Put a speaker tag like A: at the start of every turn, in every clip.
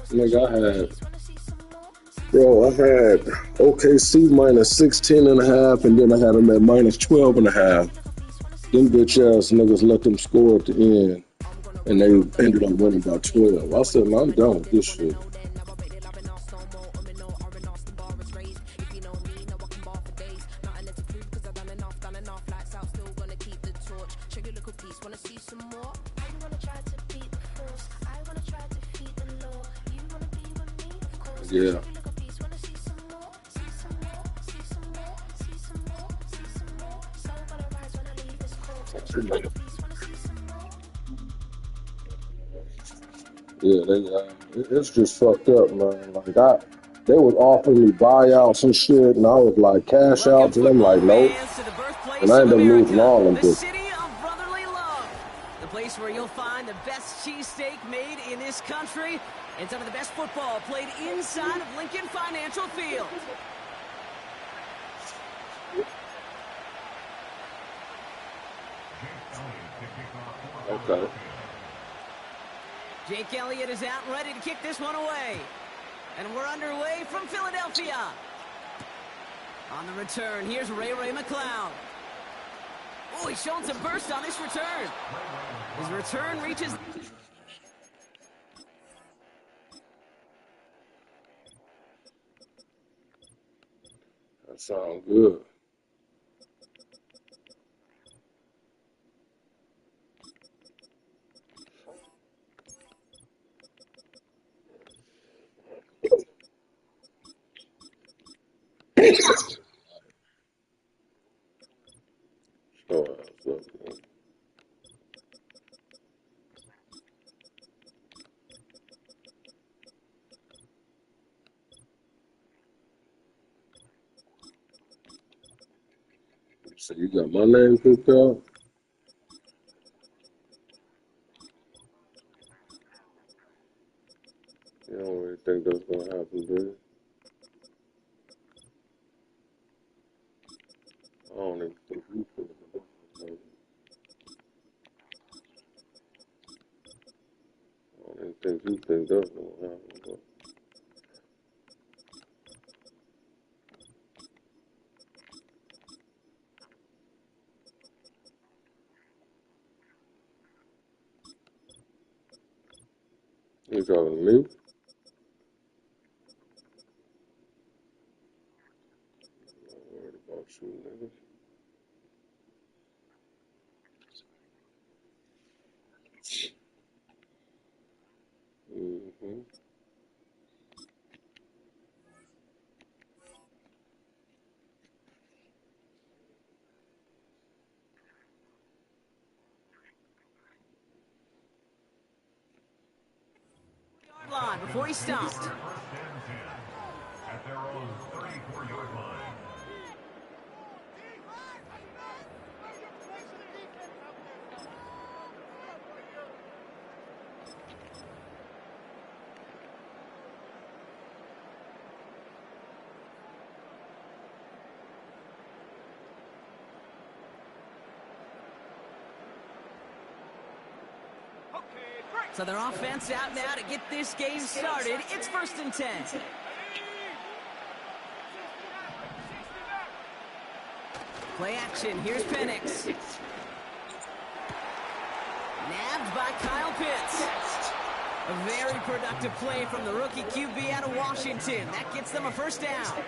A: Nigga, I had OKC minus 16 and a half, and then I had them at minus 12 and a half. Them bitch ass niggas let them score at the end, and they ended up winning by 12. I said, man, I'm done with this shit. Yeah. Yeah, it's just fucked up, man. Like they was offering me buyouts and shit, and I was like cash outs, and I'm like, nope. And I ended up losing all of them.
B: The city of brotherly love, the place where you'll find the best cheesesteak made in this country, and some of the best football played inside of Lincoln Financial Field.
A: Okay.
B: Jake Elliott is out and ready to kick this one away. And we're underway from Philadelphia. On the return, here's Ray McCloud. Oh, he's showing some burst on this return. His return reaches...
A: That sounds good. So you got my name picked out? You don't really think that's gonna happen, do you? I don't even think you think that's gonna happen. I don't even think you think that's gonna happen, but you talking to me? I'm not worried about you, niggas. Mm-hmm.
B: line before he stopped.
C: At their own 34-yard line.
B: So their offense out now to get this game started. It's 1st and 10. Play action. Here's Penix. Nabbed by Kyle Pitts. A very productive play from the rookie QB out of Washington. That gets them a 1st down.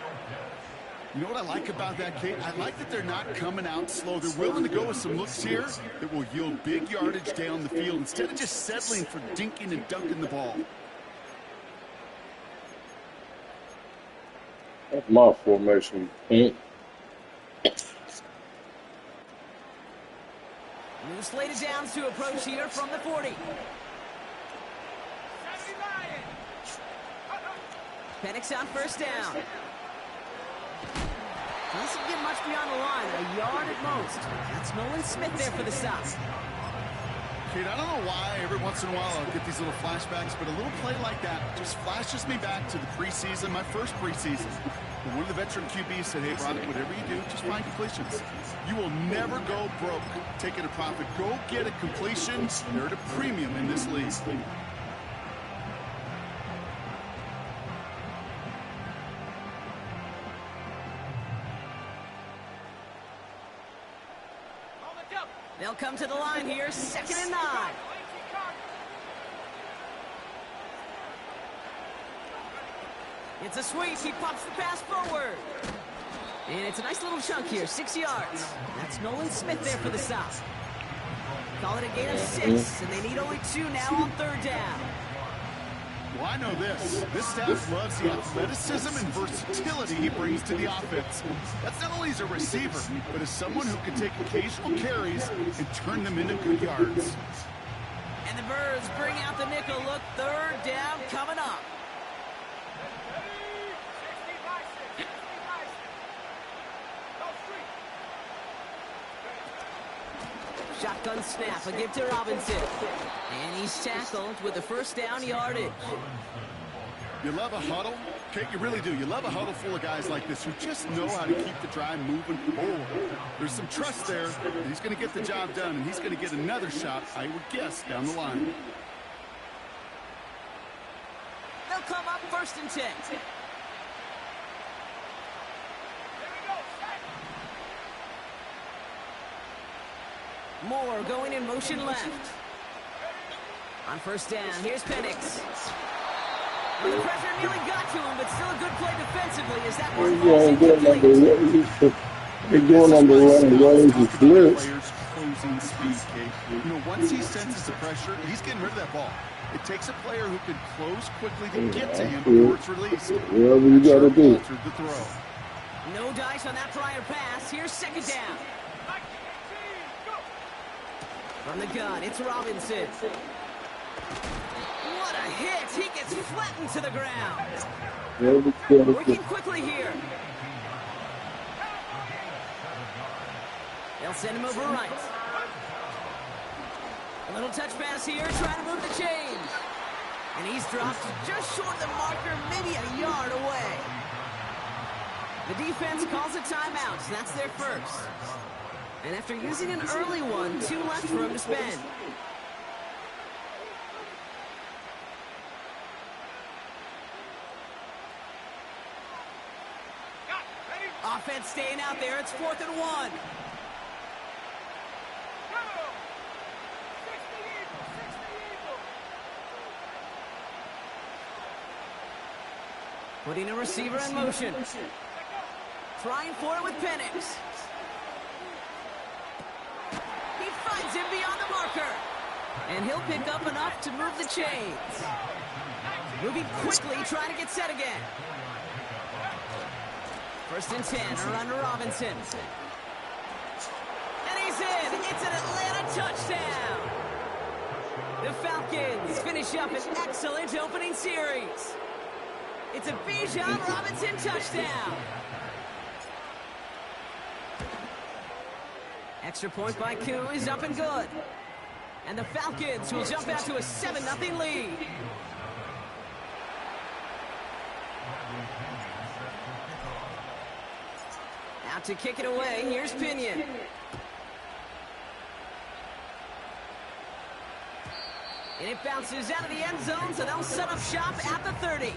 D: You know what I like about that, Kate? I like that they're not coming out slow. They're willing to go with some looks here that will yield big yardage down the field instead of just settling for dinking and dunking the ball.
A: That's my formation.
B: New slated downs to approach here from the 40. Penix on 1st down. Doesn't get much beyond the line, a yard at most. That's Nolan Smith there for the stop.
D: Kate, I don't know why every once in a while I'll get these little flashbacks, but a little play like that just flashes me back to the preseason, my first preseason. When one of the veteran QBs said, hey, Roddick, whatever you do, just find completions. You will never go broke taking a profit. Go get a completion. They're at a premium in this league.
B: here, 2nd and 9. It's a sweep. He pops the pass forward. And it's a nice little chunk here, 6 yards. That's Nolan Smith there for the stop. Call it a gain of 6, and they need only 2 now on 3rd down.
D: Well, I know this. This staff loves the athleticism and versatility he brings to the offense. That's not only as a receiver, but as someone who can take occasional carries and turn them into good yards.
B: And the Birds bring out the nickel look. 3rd down coming up. Shotgun snap, a give to Robinson. And he's tackled with the 1st down yardage.
D: You love a huddle? Okay, you really do. You love a huddle full of guys like this who just know how to keep the drive moving forward. There's some trust there that he's going to get the job done, and he's going to get another shot, I would guess, down the line.
B: They'll come up 1st and 10. Moore going in motion left. On 1st down, here's Penix. Well, the pressure nearly got to him, but still a good play defensively as that one falls incomplete.
A: They're going on the range of blitz.
D: Players closing speed, Kate. You know, once he senses the pressure, he's getting rid of that ball. It takes a player who can close quickly to get to him before it's released.
A: Whatever you got to do.
D: Altered the throw.
B: No dice on that prior pass. Here's 2nd down. From the gun, it's Robinson. What a hit! He gets flattened to the ground. Working quickly here. They'll send him over right. A little touch pass here, trying to move the chains. And he's dropped just short of the marker, maybe a yard away. The defense calls a timeout, so that's their 1st. And after using an early one, 2 left for him to spend. Offense staying out there. It's 4th and 1. Putting a receiver in motion. Trying for it with Penix. He finds him beyond the marker. And he'll pick up enough to move the chains. Moving quickly, trying to get set again. 1st and 10, a run to Robinson. And he's in. It's an Atlanta touchdown. The Falcons finish up an excellent opening series. It's a Bijan Robinson touchdown. Extra point by Koo is up and good. And the Falcons will jump out to a 7-0 lead. Out to kick it away, here's Pinion. And it bounces out of the end zone, so they'll set up shop at the 30.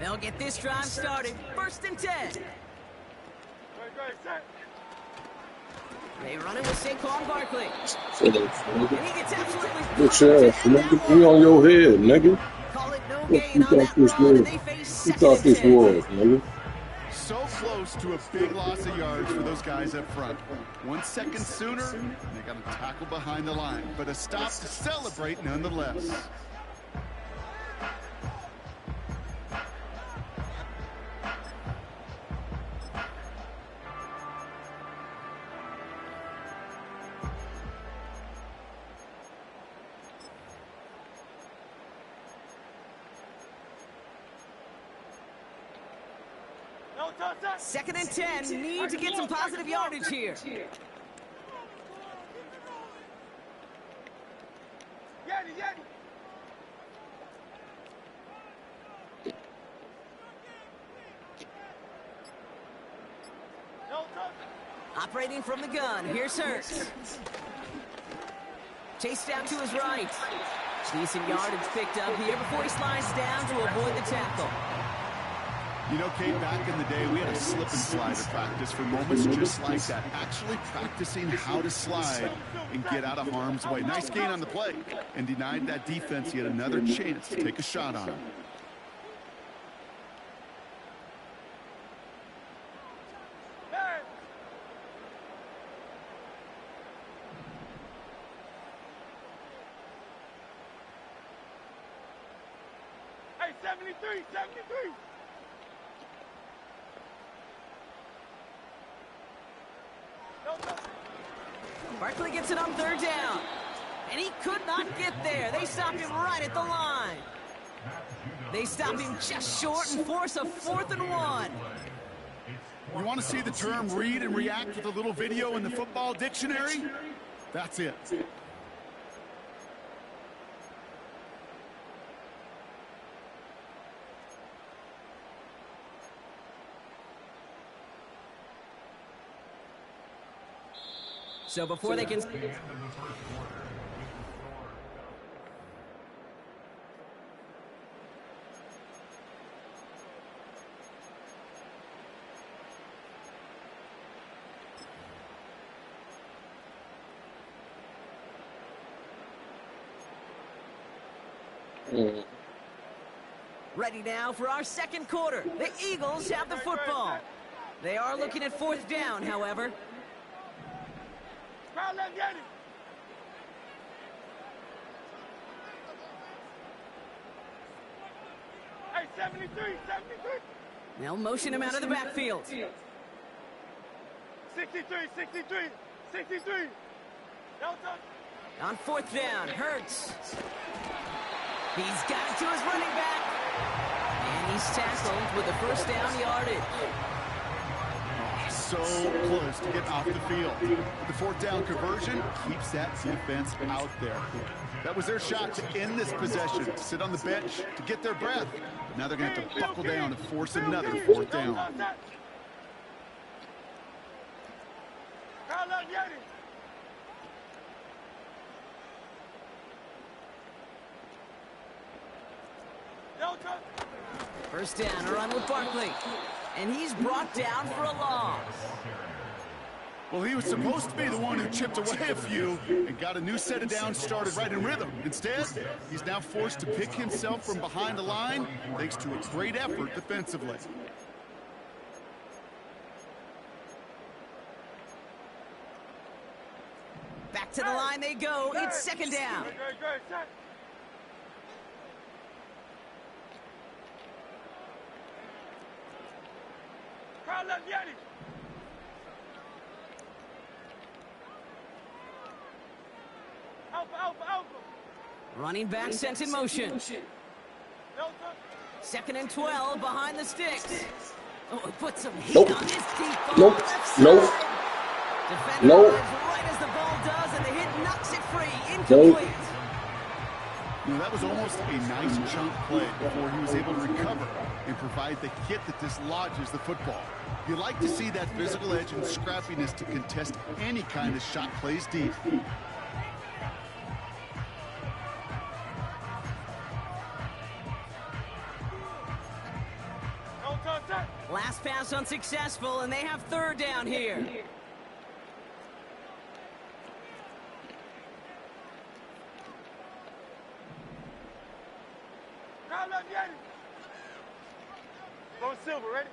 B: They'll get this drive started. 1st and 10. They run it with Saquon Barkley. And he gets absolutely
A: Good sheriff, nigga. We on your head, nigga.
B: Call it no
A: What
B: gain
A: you
B: on that
A: thought this
B: run, and
A: was?
B: they face
A: You
B: 2nd
A: thought
B: and
A: this
B: 10.
A: was, nigga.
D: So close to a big loss of yards for those guys up front. 1 second sooner, and they got a tackle behind the line. But a stop to celebrate nonetheless.
B: Second and 10. Need to get some positive yardage here. Operating from the gun, here's Hurts. Chased out to his right. Decent yardage picked up here before he slides down to avoid the tackle.
D: You know, Kate, back in the day, we had a slip and slide at practice for moments just like that. Actually practicing how to slide and get out of harm's way. Nice gain on the play, and denied that defense yet another chance to take a shot on him.
E: Hey, 73, 73.
B: Barkley gets it on third down. And he could not get there. They stop him right at the line. They stop him just short and force a 4th and 1.
D: You want to see the term read and react with a little video in the football dictionary? That's it.
B: So before they can... Ready now for our second quarter. The Eagles have the football. They are looking at 4th down, however.
E: Crowd, let's get it. Hey, 73, 73.
B: They'll motion him out of the backfield.
E: 63, 63, 63.
B: On 4th down, Hurts. He's got it to his running back. And he's tackled with the 1st down yardage.
D: So close to get off the field. The 4th down conversion keeps that defense out there. That was their shot to end this possession, to sit on the bench, to get their breath. But now they're going to have to buckle down and force another 4th down.
E: Crowd, let's get it.
B: First down, a run with Barkley. And he's brought down for a loss.
D: Well, he was supposed to be the one who chipped away a few and got a new set of downs started right in rhythm. Instead, he's now forced to pick himself from behind the line thanks to a great effort defensively.
B: Back to the line they go. It's 2nd down.
E: Crowd, let's get it. Alpha.
B: Running back sent in motion. 2nd and 12 behind the sticks. Oh, he put some heat on this deep ball. Defender arrives right as the ball does, and the hit knocks it free. Incomplete.
D: That was almost a nice chunk play before he was able to recover and provide the hit that dislodges the football. You like to see that physical edge and scrappiness to contest any kind of shot plays deep.
B: Last pass unsuccessful, and they have 3rd down here.
E: Crowd, let's get it. Go Silver, ready?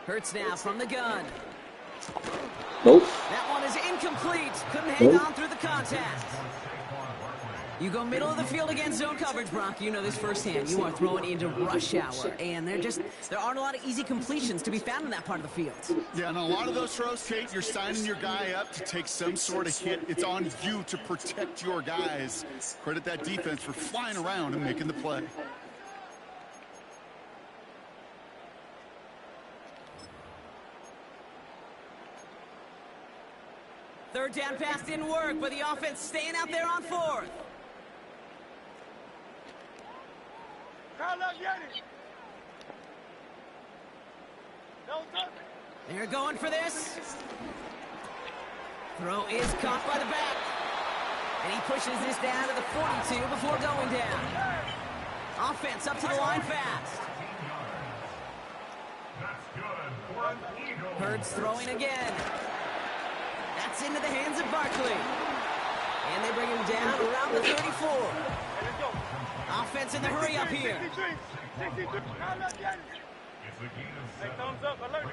B: Hurts now from the gun.
A: Nope.
B: That one is incomplete. Couldn't hang on through the contact. You go middle of the field against zone coverage, Brock. You know this firsthand. You are throwing into rush hour, and there aren't a lot of easy completions to be found in that part of the field.
D: Yeah, and a lot of those throws, Kate, you're signing your guy up to take some sort of hit. It's on you to protect your guys. Credit that defense for flying around and making the play.
B: Third down pass didn't work, but the offense staying out there on fourth. They're going for this. Throw is caught by the back. And he pushes this down to the 42 before going down. Offense up to the line fast. Hurts throwing again. That's into the hands of Barkley. And they bring him down around the 34. Offense in the hurry up here.
E: Thumbs up, alert.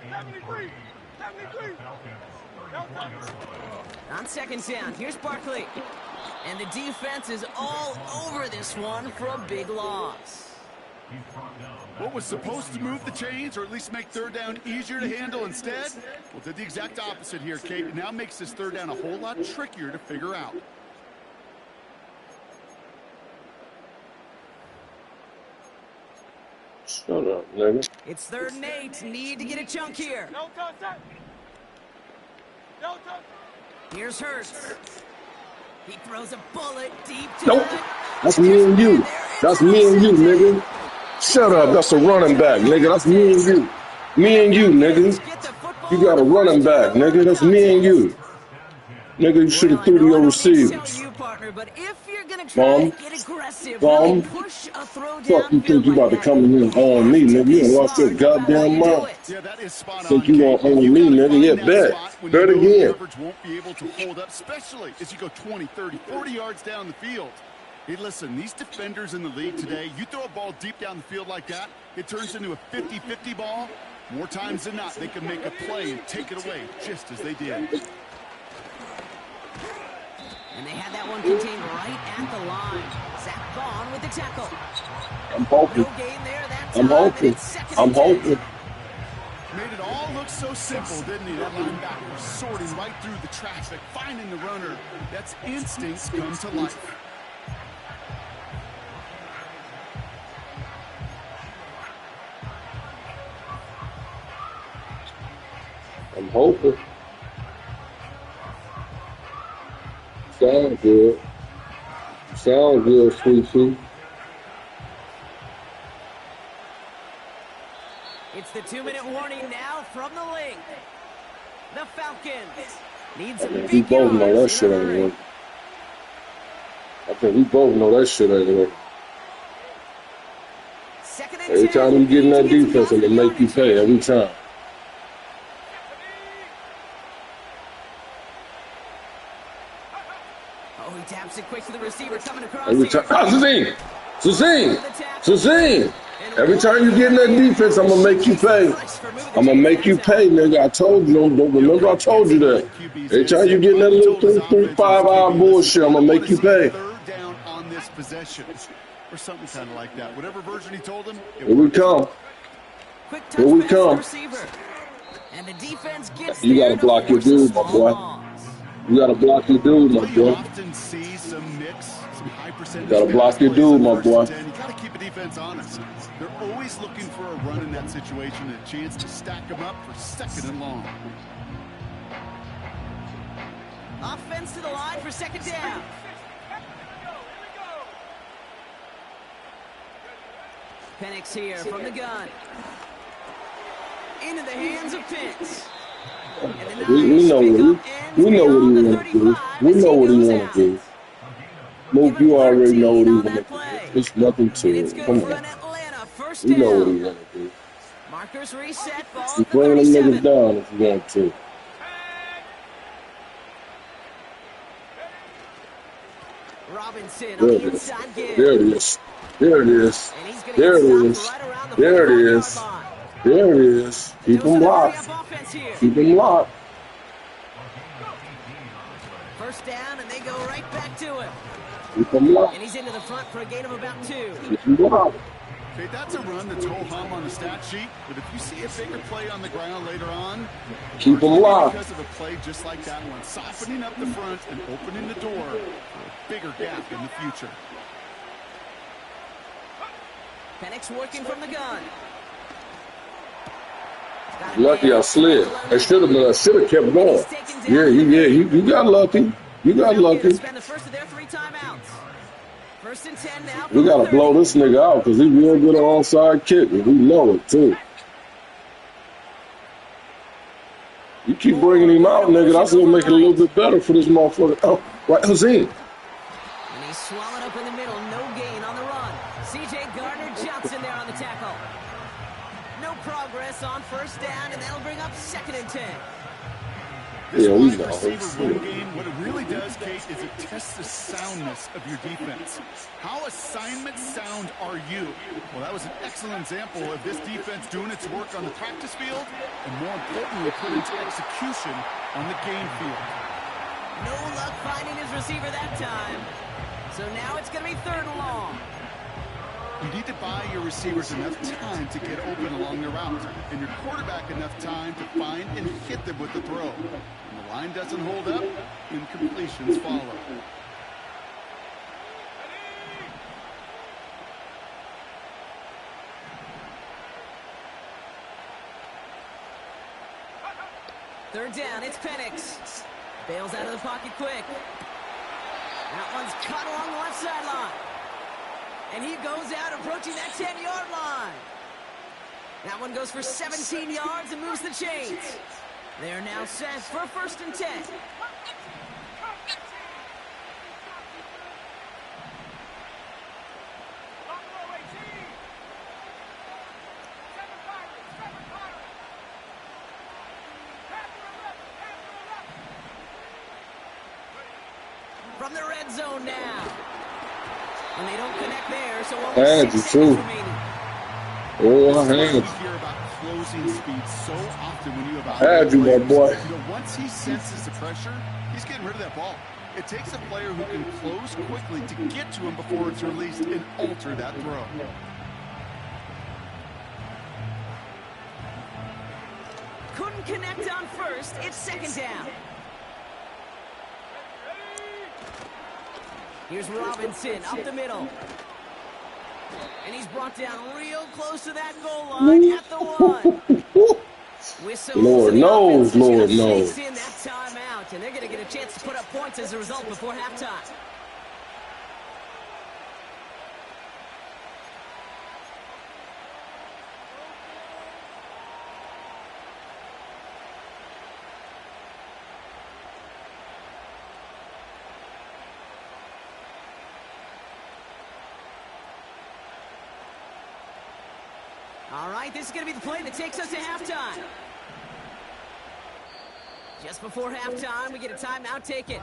E: 73. 73.
B: On second down, here's Barkley. And the defense is all over this one for a big loss.
D: What was supposed to move the chains, or at least make third down easier to handle instead? Well, did the exact opposite here, Kate. It now makes this third down a whole lot trickier to figure out.
A: Shut up, nigga.
B: It's 3rd and 8. Need to get a chunk here.
E: No contact. No contact.
B: Here's Hurts. He throws a bullet deep to
A: Nope.
B: the...
A: That's me and you. That's me and you, nigga. Shut up. That's a running back, nigga. That's me and you. Me and you, nigga. You got a running back, nigga. That's me and you. Nigga, you should have threw to your receivers.
B: But if you're gonna try to get aggressive, really push a throw down.
A: Fuck you think you about to come in here on me, nigga? You done lost your goddamn mind.
D: Yeah, that is spot on.
A: Think you gonna own me, nigga? Yeah, bet. Bet again.
D: Coverage won't be able to hold up, especially as you go 20, 30, 40 yards down the field. Hey, listen, these defenders in the league today, you throw a ball deep down the field like that, it turns into a 50-50 ball. More times than not, they can make a play and take it away, just as they did.
B: And they had that one contained right at the line. Zach Vaughn with the tackle.
A: I'm hoping.
B: No gain there that
A: I'm
B: time,
A: hoping.
B: and it's 2nd
A: I'm
B: and 10.
A: hoping.
D: Made it all look so simple, didn't he? That linebacker sorting right through the traffic, finding the runner. That's instincts come to life.
A: I'm hoping. Sound good. Sound good, sweet pea.
B: It's the 2-minute warning now from the link. The Falcons need some
A: We
B: big
A: both know that
B: yards
A: shit
B: in a
A: ain't
B: hurry.
A: working. I think we both know that shit ain't working.
B: 2nd and
A: Every
B: 10.
A: time you get in that
B: Need to
A: defense,
B: some
A: it'll make you
B: yardage
A: pay
B: here.
A: every time.
B: Oh, he taps it quick to the receiver coming across
A: Every
B: here.
A: time. Ah, Zazine! Every time you get in that defense, I'm going to make you pay. I'm going to make you pay, nigga. I told you. Don't remember I told you that. Every time you get in that little 5-hour bullshit, I'm going to make you pay.
D: Third down on this possession. Or something kind of like that. Whatever version he told him, it
A: Here we
D: worked.
A: come.
B: Quick touch
A: Here we
B: pass to the
A: come.
B: receiver. And the defense gets
A: You
B: there
A: gotta
B: to
A: block your
B: force a
A: dude, my
B: small
A: boy.
B: loss.
A: You got to block your dude, my
D: Well, you
A: boy.
D: often see some mix, some high percentage.
A: You gotta block your
D: plays
A: dude,
D: on
A: my
D: 1st
A: boy.
D: and 10. You got to keep a defense honest. They're always looking for a run in that situation and a chance to stack them up for 2nd and long.
B: Offense to the line for 2nd down. Penix here from the gun. Into the hands of Pitts. And the
A: We know
B: Niners
A: what
B: pick up
A: we know what he
B: ends
A: want to do.
B: beyond
A: We
B: the
A: know what he
B: 35
A: want to do.
B: as
A: Mook, you already know what he
B: on
A: want to
B: that
A: do.
B: play.
A: It's nothing
B: And
A: to
B: it's
A: it.
B: good
A: Come
B: for
A: on.
B: an Atlanta first
A: We know what he
B: down.
A: want to do.
B: Markers reset, ball
A: You
B: at the
A: bring them
B: 37.
A: niggas down if you want to.
B: Robinson on
A: There
B: the
A: it is.
B: inside give.
A: There it is. There it is.
B: And he's going
A: There
B: to
A: it
B: get
A: is.
B: stopped right around the
A: There it
B: 45-yard
A: is.
B: line.
A: There it is. Keep
B: Goes
A: them
B: to the
A: locked.
B: hurry-up offense here.
A: Keep them locked.
B: First down, and they go right back to him.
A: Keep them locked.
B: And he's into the front for a gain of about 2.
A: Keep them locked.
D: Okay, that's a run that's ho-hum on the stat sheet, but if you see a bigger play on the ground later on,
A: Keep them
D: maybe
A: locked.
D: because of a play just like that one, softening up the front and opening the door for a bigger gap in the future.
B: Penix working from the gun. Got a
A: Lucky I
B: man
A: slid.
B: tackled under
A: I
B: the
A: should have
B: knee.
A: been. I should have kept
B: And
A: going.
B: he's taken
A: Yeah,
B: down at the
A: you
B: 30.
A: got lucky. You
B: The
A: got
B: Falcons
A: lucky.
B: spend the first of their 3 timeouts. First and 10 now
A: We
B: from the
A: gotta blow
B: 30.
A: this nigga out because he real good on onside kick and we know it too. You keep bringing
B: Moore
A: him
B: going
A: out,
B: to
A: nigga.
B: motion
A: That's gonna
B: over
A: make it a little
B: right.
A: bit better for this motherfucker. Oh, right, Jose.
B: And he's swallowed up in the middle. No gain on the run. C.J. Gardner-Johnson there on the tackle. No progress on first down, and that'll bring up 2nd and 10.
D: This
A: Yeah, we
D: wide
A: know.
D: receiver run game, what it really does, Kate, is it tests the soundness of your defense. How assignment sound are you? Well, that was an excellent example of this defense doing its work on the practice field and, more importantly, put into execution on the game field.
B: No luck finding his receiver that time. So now it's going to be 3rd and long.
D: You need to buy your receivers enough time to get open along the route, and your quarterback enough time to find and hit them with the throw. When the line doesn't hold up, incompletions follow.
B: Third down, it's Penix. Bails out of the pocket quick. That one's cut along the left sideline. And he goes out approaching that 10-yard line. That one goes for 17 yards and moves the chains. They're now set for 1st and 10. From the red zone now. And they don't connect there, so only
A: Had
B: 6
A: you,
B: seconds
A: too.
B: remaining.
A: Oh, I
D: This is why
A: had
D: we hear about closing speed so often when you
A: I had
D: evaluate
A: you, my
D: players.
A: boy.
D: You know, once he senses the pressure, he's getting rid of that ball. It takes a player who can close quickly to get to him before it's released and alter that throw.
B: Couldn't connect on first. It's 2nd down. Here's Robinson up the middle. And he's brought down real close to that goal line at the 1. Whistle
A: Lord
B: to the
A: knows,
B: offense, which
A: Lord
B: just
A: knows.
B: shakes in that timeout. And they're going to get a chance to put up points as a result before halftime. All right, this is going to be the play that takes us to halftime. Just before halftime, we get a timeout taken.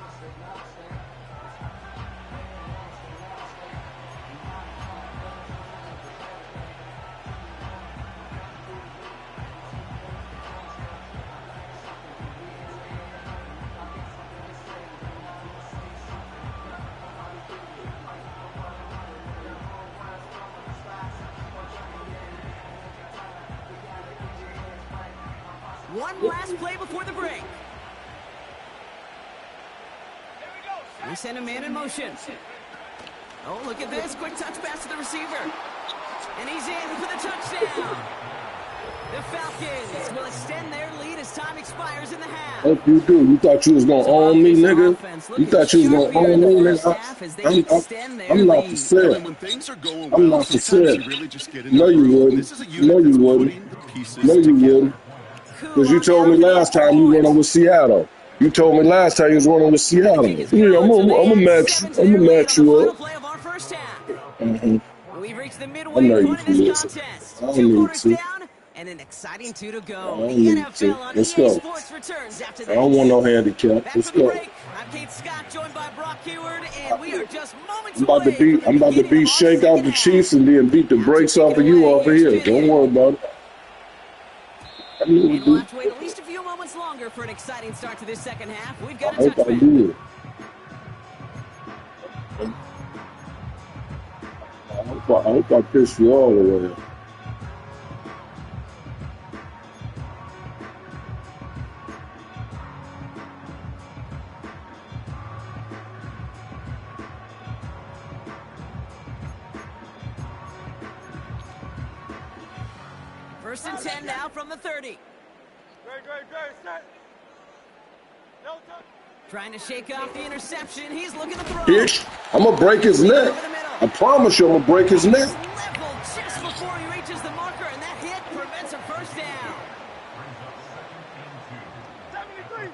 B: One last play before the break. We send a man in motion. Oh, look at this. Quick touch pass to the receiver. And he's in for the touchdown. The Falcons will extend their lead as time expires in the half.
A: Hope you do. You thought you was gonna own me, nigga? You thought you was gonna own me, nigga? I'm not for sale.
D: And when things are going
A: I'm
D: well,
A: not for
D: sometimes
A: sale.
D: you really just get in
A: No,
D: the
A: you
D: groove.
A: wouldn't.
D: This is a
A: No,
D: unit
A: you
D: that's
A: wouldn't.
D: putting the pieces
A: No, you
D: together.
A: wouldn't. Because you told me last time you went with Seattle. You told me last time you was running with Seattle. Yeah, I'm gonna match you. I'm gonna match you up.
B: We've reached the
A: I
B: midway
A: know you
B: point of
A: can
B: this
A: listen.
B: contest.
A: I don't
B: 2
A: need
B: quarters
A: to.
B: down and an exciting 2 to
A: I
B: go.
A: don't
B: The
A: need
B: NFL
A: to.
B: on
A: Let's
B: EA
A: go.
B: Sports returns after
A: I
B: this.
A: don't want no handicap.
B: Back
A: Let's
B: from the
A: go.
B: break. I'm Kate Scott, joined by Brock Hayward, and we are just moments
A: I'm about to
B: away from
A: beat.
B: the
A: I'm about to
B: beginning of
A: beat
B: our
A: shake out
B: second
A: the
B: half.
A: Chiefs and then beat the
B: Now to
A: brakes
B: take
A: off
B: it
A: of you
B: away,
A: over
B: here's
A: here.
B: Vinny.
A: Don't worry about it. I knew
B: And
A: it,
B: we'll
A: dude.
B: have to wait at least a few moments longer for an exciting start to this second half. We've
A: I
B: got a
A: hope I
B: touchback.
A: do. I hope I piss you all the way.
B: First and 10 now from the 30. Trying to shake off the interception. He's looking to throw.
A: Bitch, I'm going to break his neck. I promise you I'm going to break his neck.
B: Leveled just before he reaches the marker, and that hit prevents a first down.
E: 73.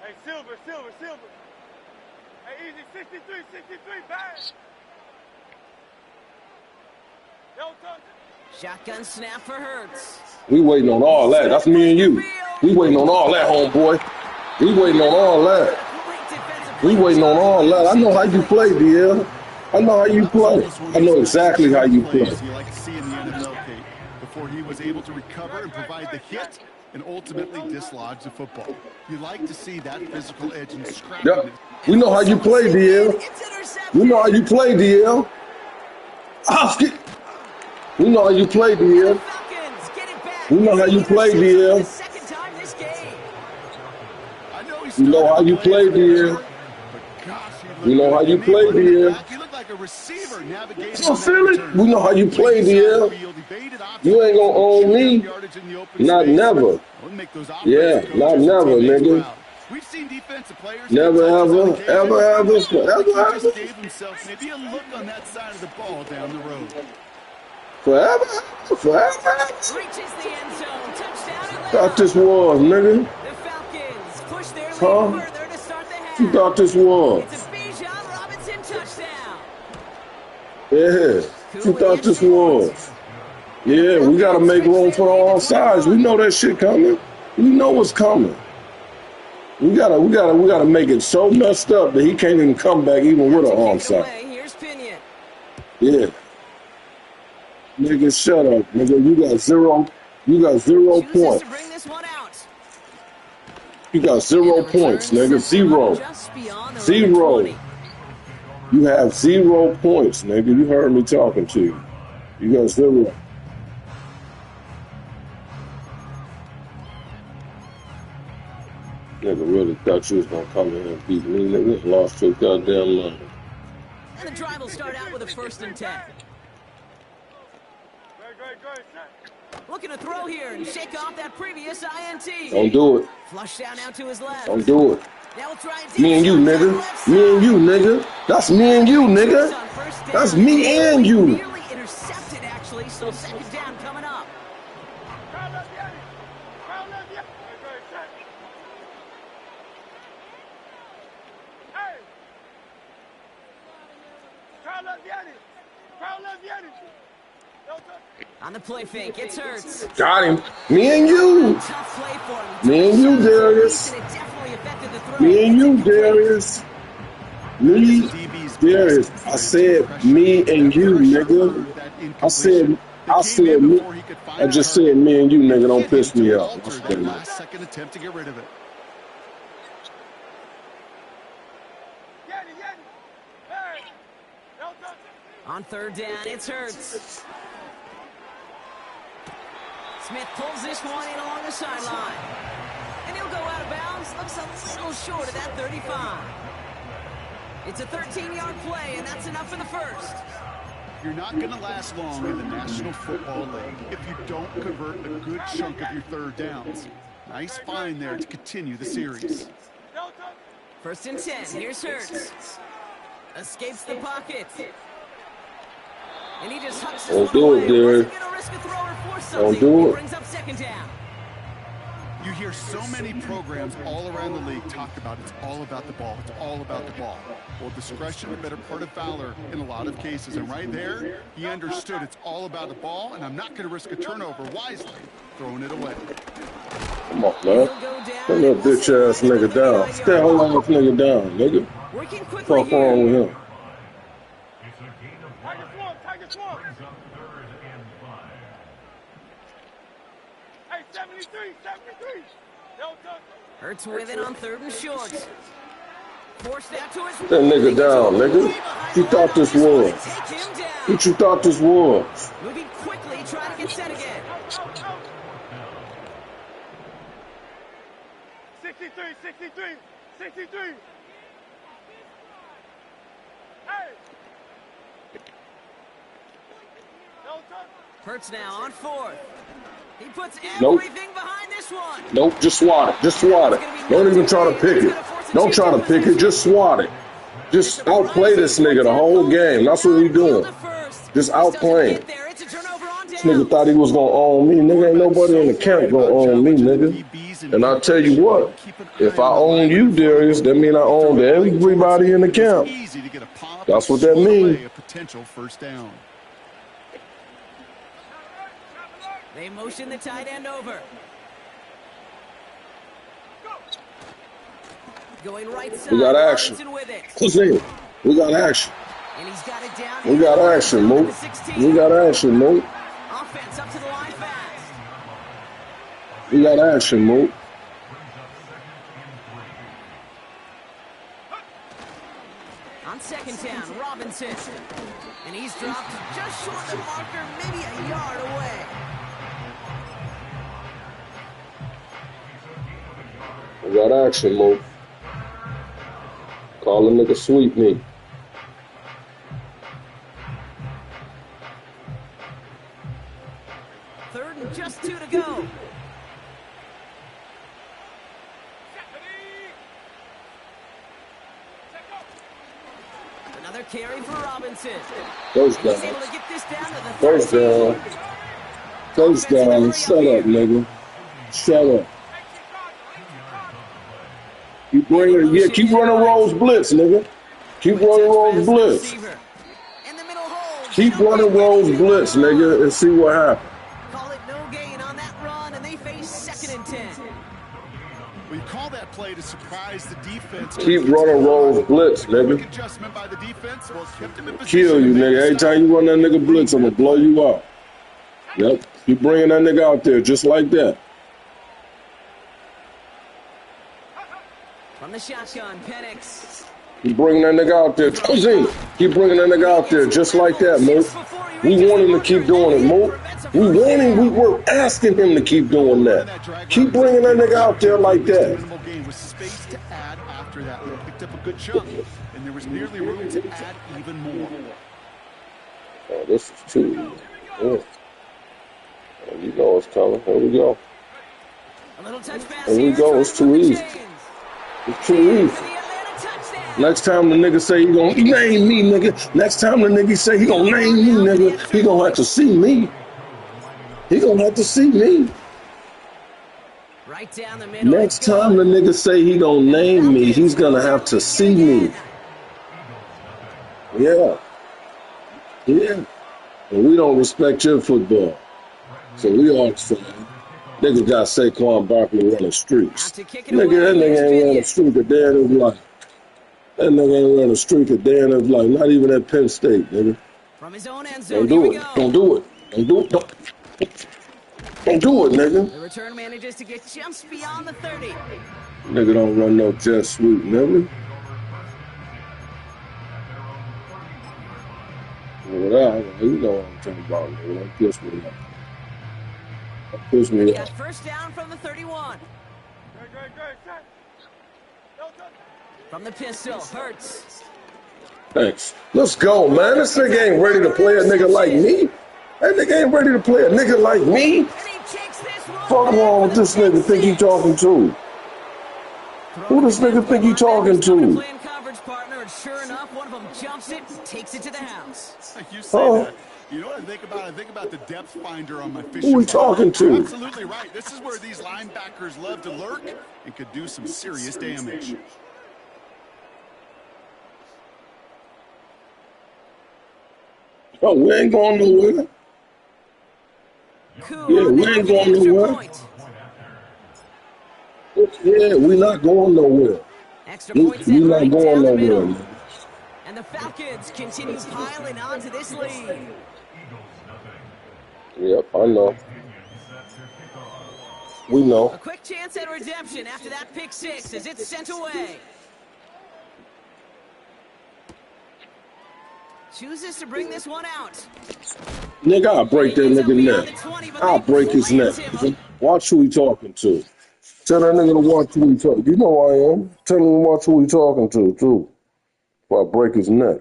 E: Hey, Silver. Hey, easy, 63, bang.
B: Shotgun snap for Hurts.
A: We waiting on all that. That's me and you. We waiting on all that, homeboy. We waiting on all that. We waiting on all that. I know how you play, DL. I know how you play. I know exactly how you play.
D: You like to see in the NFL, Kate, before he was able to recover and provide the hit and ultimately dislodge the football. You like to see that physical edge and scrappiness.
A: Yep. We know how you play, DL. We know how you play, DL. We know how you play, DL. We know how you play, DL. We know how you play, DL. We know how you play, DL.
D: You look like a receiver navigating.
A: So feel it. We know how you play, DL. You ain't gonna own me. Not never. Yeah, not never, nigga.
D: We've seen defensive players
A: never, ever, ever,
D: just gave themselves maybe a look on that side of the ball down the road.
A: Forever.
B: Reaches the end zone. Touchdown.
A: Thought this was, nigga.
B: The Falcons push their lead further to start the half.
A: You thought this was?
B: It's a Bijan Robinson touchdown.
A: Yeah. You thought this was? Yeah, we gotta make room for all sides. We know that shit coming. We know what's coming. We gotta make it so messed up that he can't even come back even with an onside.
B: Here's Pinion.
A: Yeah. Nigga, shut up, nigga. You got zero points.
B: To bring this one out.
A: You got 0 points, nigga. Zero. You have 0 points, nigga. You heard me talking to you. You got 0. Nigga really thought you was gonna come in and beat me, nigga. Lost your goddamn mind.
B: And the drive will start out with a 1st and 10. Looking to throw here and shake off that previous INT.
A: Don't do it.
B: Flush down out to his left.
A: Don't do it.
B: Now we'll try
A: me and you, nigga. Me and you, nigga. That's me and you, nigga. That's me and you.
B: Nearly intercepted, actually, so 2nd down coming up. On the play fake, it's Hurts.
A: Got him. Me and you.
B: Tough play for him.
A: Me and you, Darius. Me and you, Darius. Me, Darius. I said me and you, nigga. I said me. I just said me and you, nigga. Don't piss me off.
D: Last second attempt to get rid of it.
B: On 3rd down, it's Hurts. Smith pulls this one in along the sideline. And he'll go out of bounds. Looks a little short of that 35. It's a 13-yard play, and that's enough for the 1st.
D: You're not going to last long in the National Football League if you don't convert a good chunk of your 3rd downs. Nice find there to continue the series.
B: 1st and 10. Here's Hurts. Escapes the pocket. And he just hucks this
A: Don't do it, Derek. Don't do it.
B: Brings up 2nd down.
D: You hear so many programs all around the league talk about it's all about the ball. It's all about the ball. Well, discretion, a better part of valor in a lot of cases. And right there, he understood it's all about the ball, and I'm not going to risk a turnover wisely, throwing it away.
A: Come on, man. Put that bitch-ass nigga down. Stay that whole ass nigga down, nigga.
B: Working quickly
A: What's wrong with him?
C: Brings up 3rd and 5.
E: Hey, 73.
B: Hurts with it on 3rd and short. Forced that to his
A: That nigga down, nigga. You thought this was? What you thought this was?
B: Moving quickly, trying to get set again.
E: 63. Hey.
B: Hurts now on fourth. He puts
A: Nope.
B: everything behind this one.
A: Nope. Just swat it. Just swat it. Don't even try to pick it. Don't try to pick it. Just swat it. Just outplay this nigga the whole game. That's what we doing. Just outplaying. This nigga thought he was gonna own me. Nigga, ain't nobody in the camp gonna own me, nigga. And I tell you what, if I own you, Darius, that mean I own everybody in the camp. That's what that means.
D: A potential first down.
B: They motion the tight end over. Going right side.
A: We got action.
B: With it.
A: What's in? We got action.
B: And he's got it down.
A: We got action, Moot. We got action, Moot.
B: Offense up to the line fast.
A: We got action, Moot.
B: On second down, Robinson. And he's dropped just short of the marker, maybe a yard away.
A: We got action, Moot. Call a nigga sweep me.
B: Third and just 2 to go. Another carry for Robinson.
A: First
B: He's able
A: down.
B: to get this down to the
A: First
B: 13.
A: down. First down. Shut up, nigga. Shut up. Keep bringing, yeah, keep running Rose Blitz, nigga. Keep running Rose Blitz.
B: In the middle hole.
A: Keep running Rose Blitz, nigga, and see what happens.
B: Call it no gain on that run, and they face 2nd and 10.
D: We call that play to surprise the defense.
A: Keep running Rose Blitz,
D: Quick
A: nigga.
D: adjustment by the defense. Well, kept him in position.
A: Kill you, nigga. Every time you run that nigga Blitz, I'm gonna blow you out. Yep. Keep bringing that nigga out there just like that.
B: From the shotgun, Penix.
A: Keep bringing that nigga out there. Keep bringing that nigga out there just like that, Moot. We want him to keep doing it, Moot. We were asking him to keep doing that. Keep bringing that nigga out there like that.
D: Game with space to add after that. We picked up a good chunk, and there was nearly room to add even more.
A: Oh, this is too easy. Oh, you know it's coming. Here we go.
B: A little touch pass
A: Here we
B: here,
A: go. It's too easy. It's too easy. Next time the nigga say he gonna name me, nigga. Next time the nigga say he gonna name me, nigga, he gonna have to see me. He gonna have to see me.
B: Right down the middle.
A: Next time the nigga say he gonna name me, he's gonna have to see me. Yeah. Yeah. And we don't respect your football. So we all saying, nigga got Saquon Barkley running streaks. Nigga, that nigga ain't running a streak a day in his life. That nigga ain't running a streak a day in his life. Not even at Penn State, nigga.
B: From his own end zone,
A: Don't do it. Don't do it. Don't do it. Don't do it, nigga.
B: The return manages to get just beyond the 30.
A: Nigga don't run no jet sweep, nigga. You know what I'm talking about, nigga. Don't piss me off. Don't piss me
B: Got
A: off.
B: first down from the 31. From the pistol, Hurts.
A: Thanks. Let's go, man. This nigga ain't ready to play a nigga like me. That nigga ain't ready to play a nigga like me.
B: And he takes this one.
A: Fuck wrong with this nigga think he talking to? Who this nigga think he talking to?
B: Playing coverage partner, and sure enough, one of them jumps it, takes it to the house.
D: You say that. You know what I think about? I think about the depth finder on my fishing.
A: Who we talking to?
D: You're absolutely right. This is where these linebackers love to lurk and could do some serious damage.
A: Oh, we ain't going nowhere. Yeah, we ain't going nowhere. Yeah, we not going nowhere.
B: Extra
A: We
B: points
A: not
B: right
A: going
B: down the
A: nowhere,
B: middle.
A: man.
B: And the Falcons continue piling onto this lead.
A: Yep, I know. We know.
B: A quick chance at redemption after that pick six as it's sent away. Chooses to bring this one out.
A: Nigga, I'll break that nigga neck. I'll break his neck. Watch who he talking to. Tell that nigga to watch who he talking to. You know who I am. Tell him to watch who he talking to, too. Before I break his neck.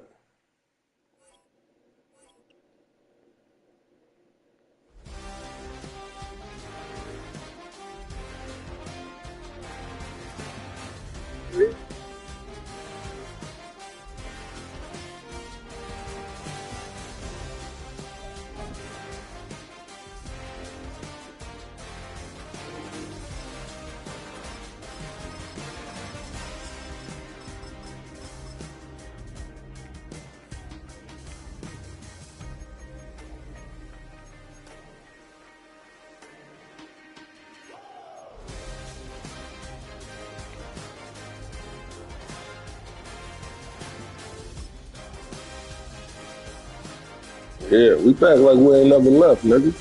A: Yeah, we back like we ain't never left, nigga.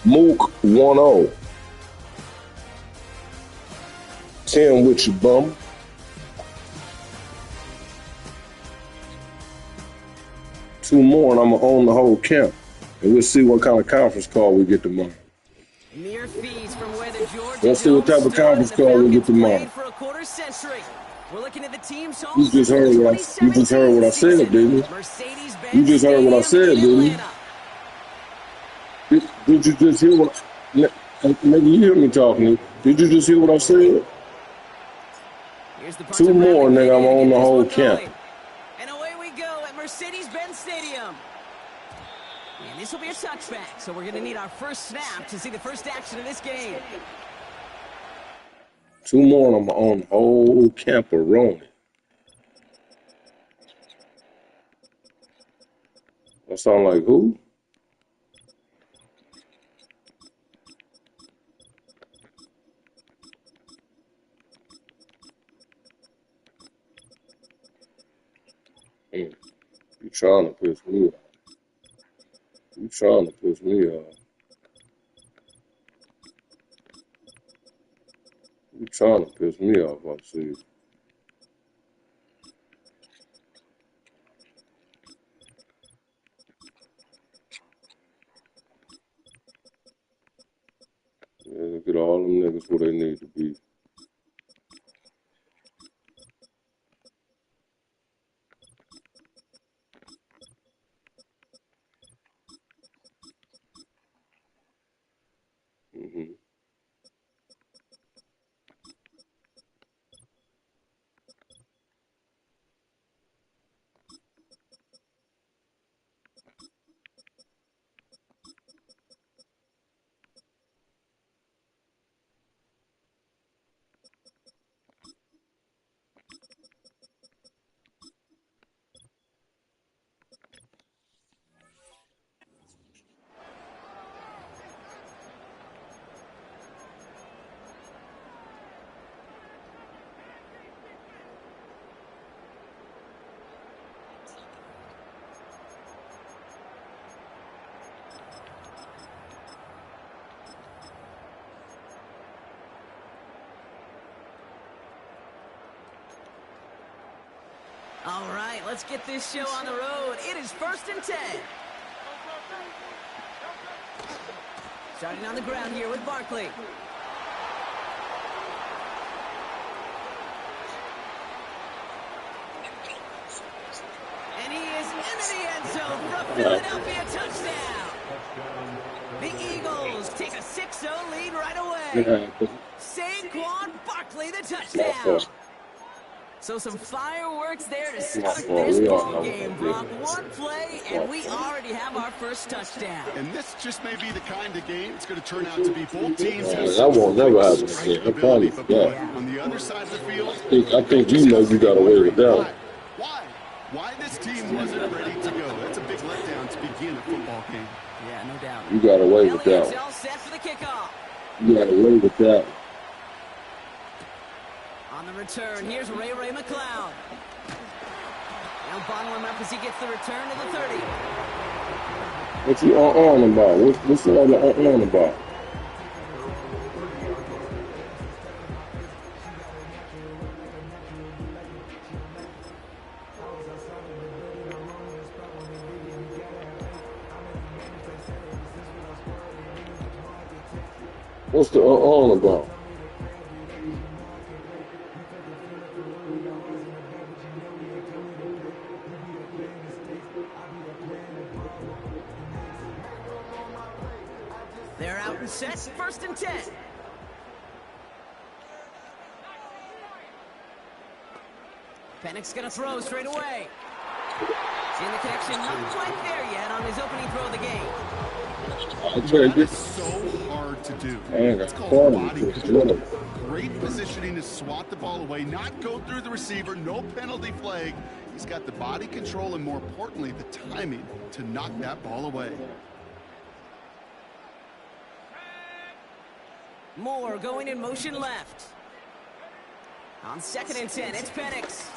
A: Mook 1-0. 10 with you, bum. Two more, and I'm gonna own the whole camp. And we'll see what kind of conference call we get tomorrow.
B: Mere feet from where the Georgia
A: Let's see what type
B: Dome
A: of conference
B: stood and
A: call
B: the
A: we get
B: Falcons
A: tomorrow.
B: played for a quarter century. We're looking at the team's home
A: You just heard what I said,
B: season.
A: didn't you?
B: Mercedes-Benz
A: You just heard what I
B: Stadium
A: said,
B: in
A: didn't you?
B: Atlanta.
A: Did you just hear what? Maybe you hear me talking. Did you just hear what I said?
B: Here's the
A: Two more, nigga. I'm on the whole camp.
B: And away we go at Mercedes-Benz Stadium. And this will be a touchback, so we're going to need our first snap to see the first action of this game.
A: Two more, and I'm on the whole camperoni. That sound like who? You trying to piss me off. You trying to piss me off. You trying to piss me off, I see. Yeah, get all them niggas where they need to be. Mm-hmm.
B: All right, let's get this show on the road. It is 1st and 10. Starting on the ground here with Barkley. And he is into the end zone for a Philadelphia touchdown. The Eagles take a 6-0 lead right away. Saquon Barkley, the touchdown. So some fireworks there to start this ball game, Brock. One play, and we already have our first touchdown.
D: And this just may be the kind of game it's going to turn out to be. Both teams have
A: that won't never happen again. I promise you that.
D: On the other side of the field,
A: I think you know you got away with that one.
D: Why this team wasn't ready to go? That's a big letdown to begin a football game.
B: Yeah, no doubt.
A: You got away with that one.
B: All set for the kickoff.
A: You got away with that one.
B: On the return, here's Ray McCloud. Now bottle him up as he gets the return to the 30.
A: What you on about? What's all the on about? What's the on about?
B: They're out and set, 1st and 10. Pennick's going to throw straight away. And the connection not quite there yet on his opening throw of the game.
D: It's so hard to do. It's called body control. Great positioning to swat the ball away, not go through the receiver, no penalty flag. He's got the body control and, more importantly, the timing to knock that ball away.
B: Moore going in motion left. On 2nd and 10, it's Penix.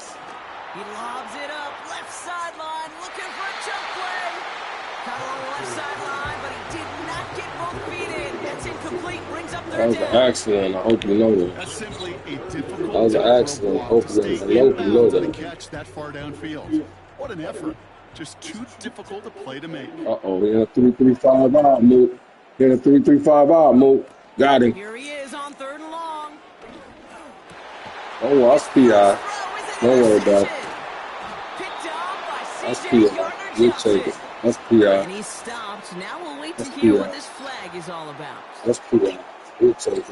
B: He lobs it up, left sideline, looking for a choke play. Caught along the left sideline, but he did not get both feet in. That's incomplete, brings up
A: That
B: third
A: was an
B: down.
A: accident. I hope you know that.
D: That's simply a
A: That
D: difficult
A: was an
D: tightrope
A: accident.
D: walk to
A: Hopefully,
D: stay
A: I hope
D: in
A: you know
D: bounds on a
A: that.
D: catch that far downfield. What an effort. Just too difficult a play to make.
A: Uh-oh, in a 3-3-5 out, Mook. In a 3-3-5 out, Mook. Got him.
B: Here he is on third and long.
A: Oh, that's
B: His
A: PI.
B: first throw is an
A: Don't worry about it.
B: interception. Picked off by
A: That's
B: C.J.
A: PI. We'll take
B: Gardner-Johnson.
A: it. That's PI.
B: And he's stopped. Now we'll wait to
A: That's
B: hear
A: PI.
B: what this flag is all about.
A: That's PI. We'll take it.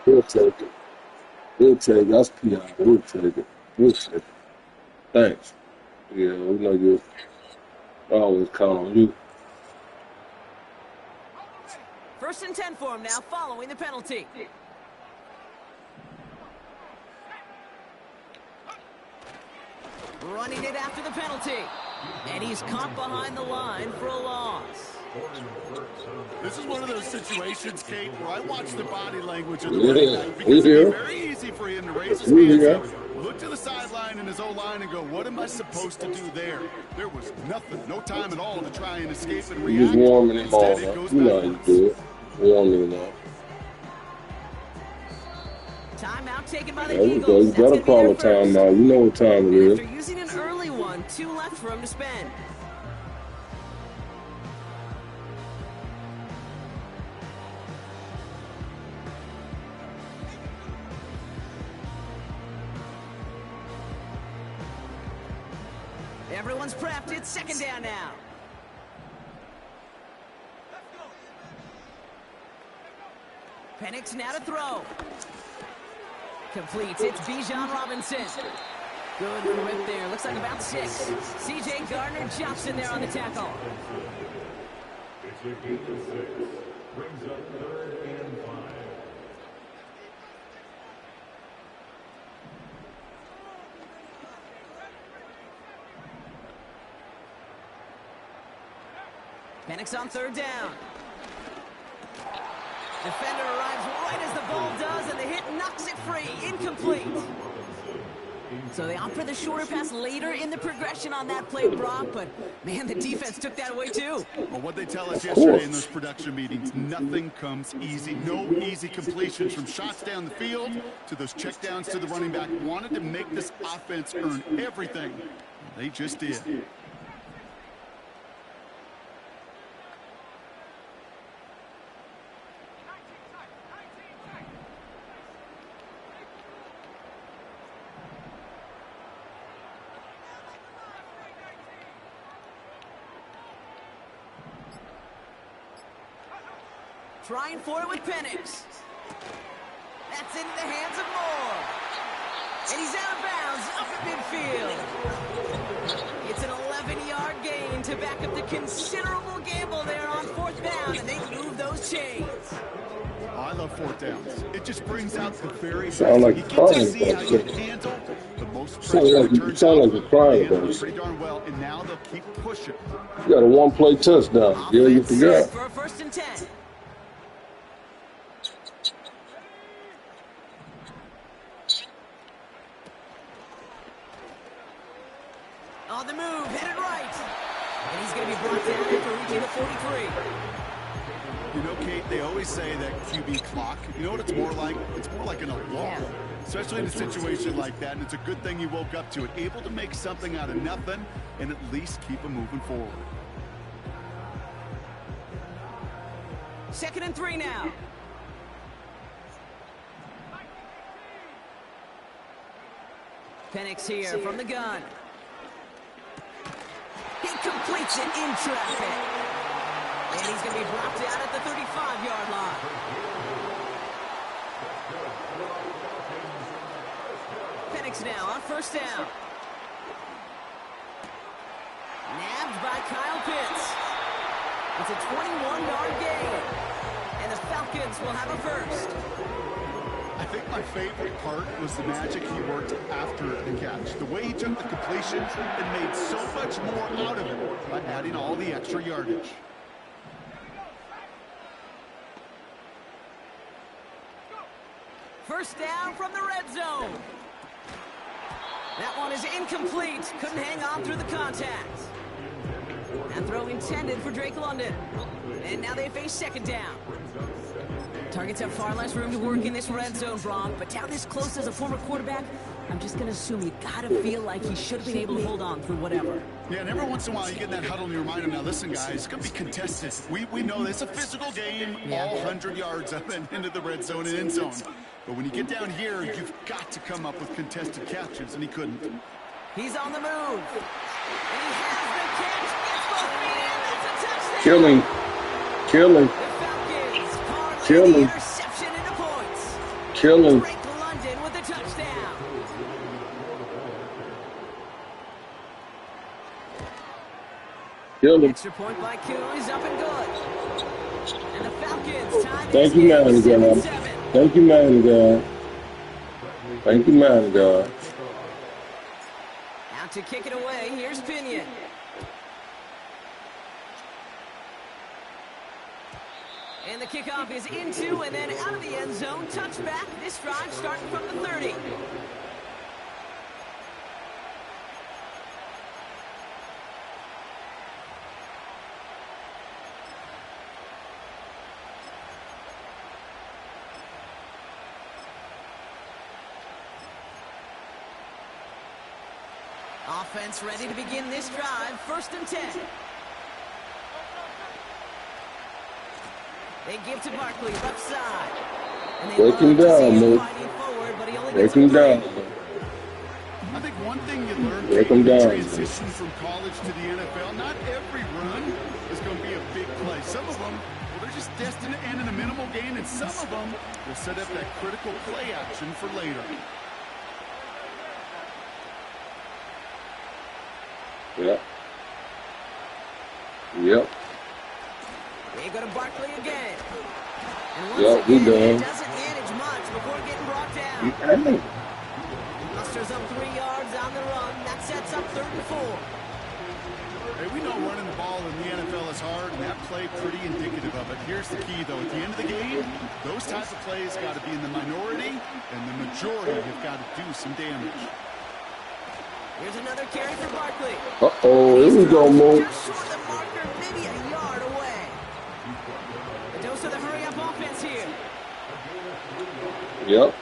A: We'll take it. We'll take it. That's PI. We'll take it. We'll take it. Thanks. Yeah, we know you. I always count on you.
B: First and 10 for him now, following the penalty. Running it after the penalty. And he's caught behind the line for a loss.
D: This is one of those situations, Kate, where I watch the body language of the
A: Yeah,
D: running back
A: we
D: because
A: here.
D: it's very easy for him to raise his
A: We
D: hands
A: here.
D: up, look to the sideline and his O-line and go, what am I supposed to do there? There was nothing, no time at all to try and escape and
A: You just
D: react.
A: warming him
D: Instead,
A: on
D: it
A: up.
D: goes
A: You know how you
D: backwards.
A: do it. Warming him up.
B: Timeout taken by the
A: There we
B: Eagles.
A: go. You
B: That's
A: better
B: gonna be
A: call
B: their
A: a
B: first.
A: timeout. You know what time it
B: And
A: is.
B: after using an early one, 2 left for him to spend. Everyone's prepped. It's second down now. Penix now to throw. Completes. It's Bijan Robinson. Good rip there. Looks like about 6. C.J. Gardner-Johnson there on the tackle.
C: It's a gain of 6. Brings up 3rd and 5.
B: Penix on third down. Defender arrives right as the ball does, and the hit knocks it free. Incomplete. So they opt for the shorter pass later in the progression on that play, Brock, but, man, the defense took that away, too.
D: Well, what they tell us yesterday in those production meetings, nothing comes easy. No easy completions from shots down the field to those checkdowns to the running back. Wanted to make this offense earn everything. They just did.
B: Trying for it with Penix. That's into the hands of Moore. And he's out of bounds, up at midfield. It's an 11-yard gain to back up the considerable gamble there on 4th down, and they move those chains.
D: Oh, I love 4th downs. It just brings out the very best.
A: Sound like
D: You
A: you're
D: get to
A: crying
D: see
A: about
D: how you
A: it.
D: handle the most
A: Sound
D: pressure.
A: like
D: It
A: you
D: turns
A: sound
D: out
A: like you're crying
D: they handled
A: about
D: it
A: it.
D: pretty darn well, and now they'll keep pushing.
A: You got a one-play touchdown. Yeah, you
B: Offense
A: forgot.
B: set for a 1st and 10. On the move, headed right. And he's going to be brought down after reaching the 43.
D: You know, Kate, they always say that QB clock, you know what it's more like? It's more like an alarm, especially in a situation like that, and it's a good thing you woke up to it, able to make something out of nothing and at least keep them moving forward.
B: 2nd and 3 now. Penix here from the gun. He completes it in traffic. And he's going to be brought down at the 35-yard line. Penix now on 1st down. Nabbed by Kyle Pitts. It's a 21-yard gain. And the Falcons will have a first.
D: I think my favorite part was the magic he worked after the catch. The way he took the completion and made so much more out of it by adding all the extra yardage.
B: First down from the red zone. That one is incomplete. Couldn't hang on through the contact. That throw intended for Drake London. And now they face second down. Targets have far less room to work in this red zone, Bronk, but down this close as a former quarterback, I'm just going to assume you got to feel like he should have been able to hold on through whatever.
D: Yeah, and every once in a while you get in that huddle and you remind them, now listen, guys, it's going to be contested. We know it's a physical game, all 100 yards up and into the red zone and end zone. But when you get down here, you've got to come up with contested catches, and he couldn't.
B: He's on the move. And he has the catch. It's both feet in. That's a touchdown.
A: Kill him. Kill him.
B: The Falcons parlay
A: Kill
B: the
A: him.
B: interception into points.
A: Kill him.
B: Drake London with a touchdown.
A: Kill him.
B: Extra point by Q is up and good. And the Falcons tie this
A: Thank you,
B: game
A: man, God.
B: 7-7.
A: Thank you, man, God. Thank you, man, God.
B: Out to kick it away, here's Pinion. And the kickoff is into and then out of the end zone. Touchback, this drive starting from the 30. Offense ready to begin this drive. 1st and 10. They give to Barkley, left side. And they
A: Break him down, Luke. Break him down.
D: I think one thing you learn
A: Break
D: from
A: him
D: the
A: down.
D: transition from college to the NFL, not every run is going to be a big play. Some of them, well, they're just destined to end in a minimal gain, and some of them will set up that critical play action for later.
A: Yep. Yep.
B: They go to Barkley again. And once
A: Yep, he
B: again,
A: done.
B: he doesn't manage much before getting brought down.
A: Hey.
B: Musters up 3 yards on the run. That sets up 3rd and 4.
D: Hey, we know running the ball in the NFL is hard, and that play pretty indicative of it. Here's the key, though. At the end of the game, those types of plays got to be in the minority, and the majority have got to do some damage.
B: Here's another carry for Barkley.
A: Uh-oh, here we go, Mo.
B: Just short of the marker, maybe a yard away. The dose of the hurry-up offense here.
A: Yep.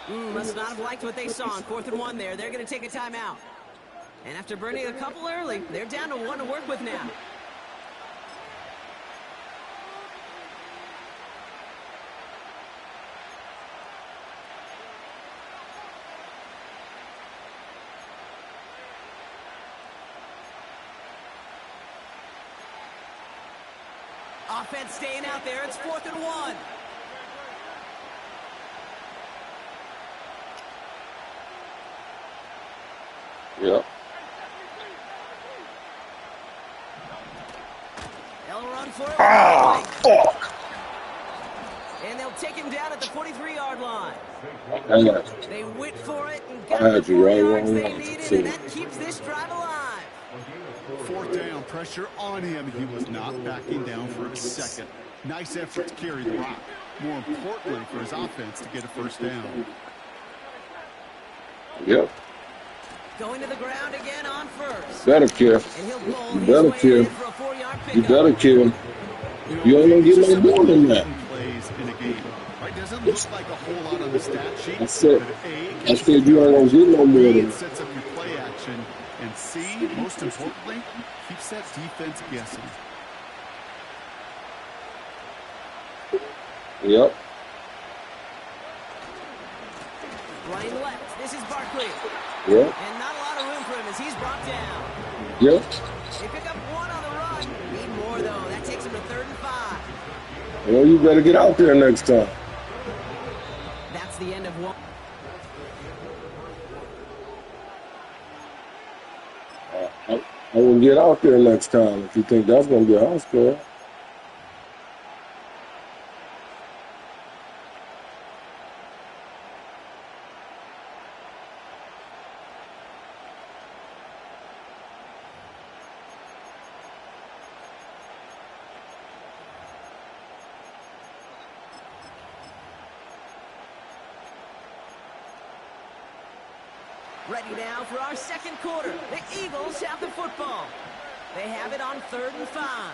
B: Must not have liked what they saw on 4th and 1 there. They're going to take a timeout. And after burning a couple early, they're down to 1 to work with now. Offense staying out there. It's 4th and 1.
A: Yep.
B: They'll run for it.
A: Ah, fuck.
B: And they'll take him down at the 43-yard line.
A: I got you.
B: They went for it and
A: I
B: got
A: had
B: the
A: you
B: 4
A: right
B: yards
A: on
B: they
A: that,
B: needed,
A: too.
B: and that keeps this drive alive.
D: 4th down, pressure on him. He was not backing down for a second. Nice effort to carry the rock. More importantly for his offense to get a 1st down.
A: Yep.
B: Going to the ground again on 1st.
A: Better kill.
B: And he'll pull
A: You
B: his
A: better
B: way
A: kill.
B: in for a 4-yard
A: You
B: pickup.
A: better kill. You ain't gonna get no more than that.
D: Plays in a game. Right? Doesn't look like a whole lot on the stat sheet.
A: I said-
D: but A,
A: I said you ain't gonna get no more
D: B,
A: than
D: it
A: that.
D: sets up your play action. And C, most importantly, keeps that defense guessing.
A: Yep.
B: Running left. This is Barkley.
A: Yep.
B: And not a lot of room for him as he's brought down.
A: Yep.
B: They pick up 1 on the run. Need more, though. That takes him to 3rd and 5.
A: Well, you better get out there next time.
B: That's the end of 1.
A: I will get out there next time if you think that's gonna be a high score.
B: Ready now for our second quarter. The Eagles have the football. They have it on 3rd and 5.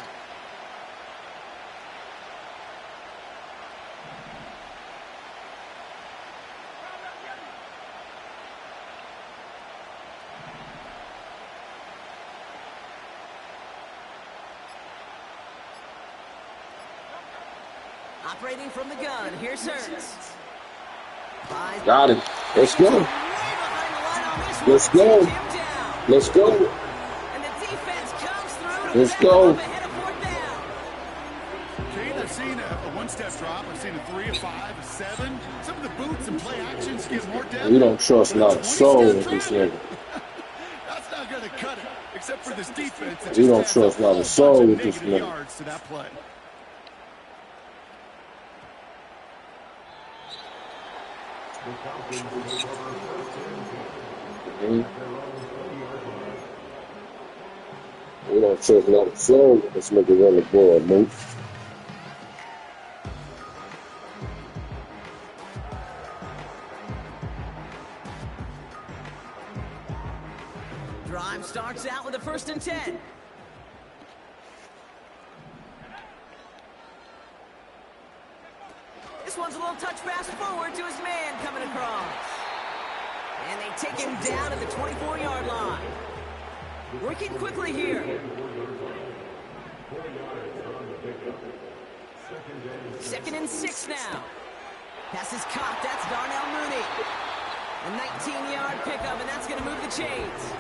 B: Operating from the gun, here's Hurts.
A: Got it. Let's go. Let's go. Let's go.
B: And the defense comes through to
A: Let's go.
B: ahead of 4th down.
D: Kane, I've seen a one-step drop. I've seen a 3, a 5, a 7. Some of the boots and play actions give more depth.
A: We don't trust not a soul with this nigga.
D: That's not going to cut it, except for this defense. That
A: We
D: just
A: don't
D: adds
A: trust
D: a
A: not a
D: whole
A: soul
D: bunch
A: with
D: of
A: this
D: negative
A: nigga.
D: yards to that play.
A: We don't trust not a soul with this nigga run the ball, man.
B: Drive starts out with a 1st and 10. This one's a little touch pass forward to his man coming across. And they take him down at the 24-yard line. Working quickly here. 2nd and 6 now. Pass is caught. That's Darnell Mooney. A 19-yard pickup, and that's going to move the chains.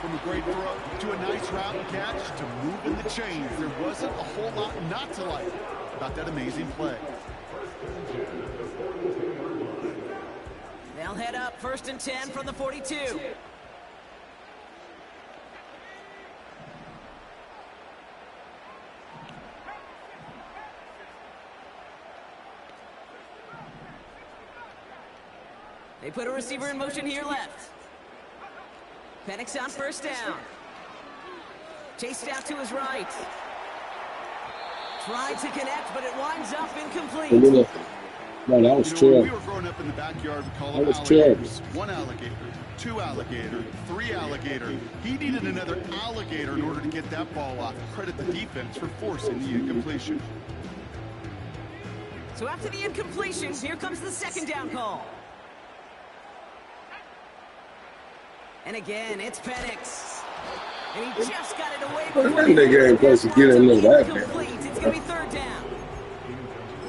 D: From a great throw to a nice route and catch to moving the chains. There wasn't a whole lot not to like about that amazing play.
B: They'll head up 1st and 10 from the 42. They put a receiver in motion here left. Penix on 1st down. Chased out to his right. Tried to connect, but it winds up incomplete.
A: No, that was
D: When we
A: terrible.
D: were growing up in the backyard, we call
A: That
D: them
A: was
D: alligators. 1 alligator, 2 alligator, 3 alligator. He needed another alligator in order to get that ball off. Credit the defense for forcing the incompletion.
B: So after the incompletion, here comes the 2nd down call. And again, it's Penix. And he just got it away before
A: That nigga ain't supposed to get in there that bad.
B: It's going to be 3rd down.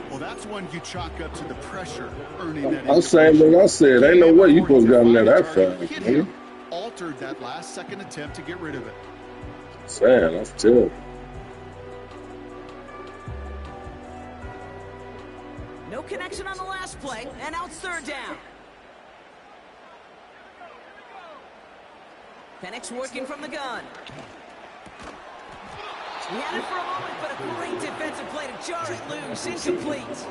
D: Well, that's one you chalk up to the pressure earning that.
A: That's the same thing I said. Ain't no way you supposed to get in there that fast,
D: Hit
A: man.
D: him, altered that last second attempt to get rid of it.
A: Man, that's terrible.
B: No connection on the last play, and now it's 3rd down. Penix working from the gun. He had it for a moment, but a great defensive play to jar it loose. Incomplete.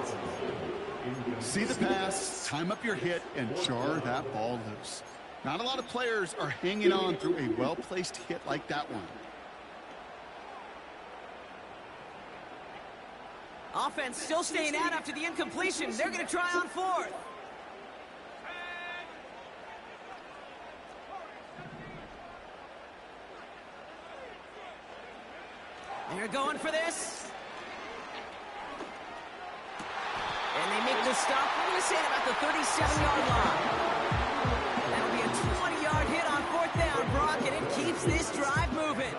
D: See the pass, time up your hit, and jar that ball loose. Not a lot of players are hanging on through a well-placed hit like that one.
B: Offense still staying out after the incompletion. They're going to try on 4th. They're going for this. And they make the stop. I'm going to say about the 37-yard line. That'll be a 20-yard hit on 4th down, Brock, and it keeps this drive moving.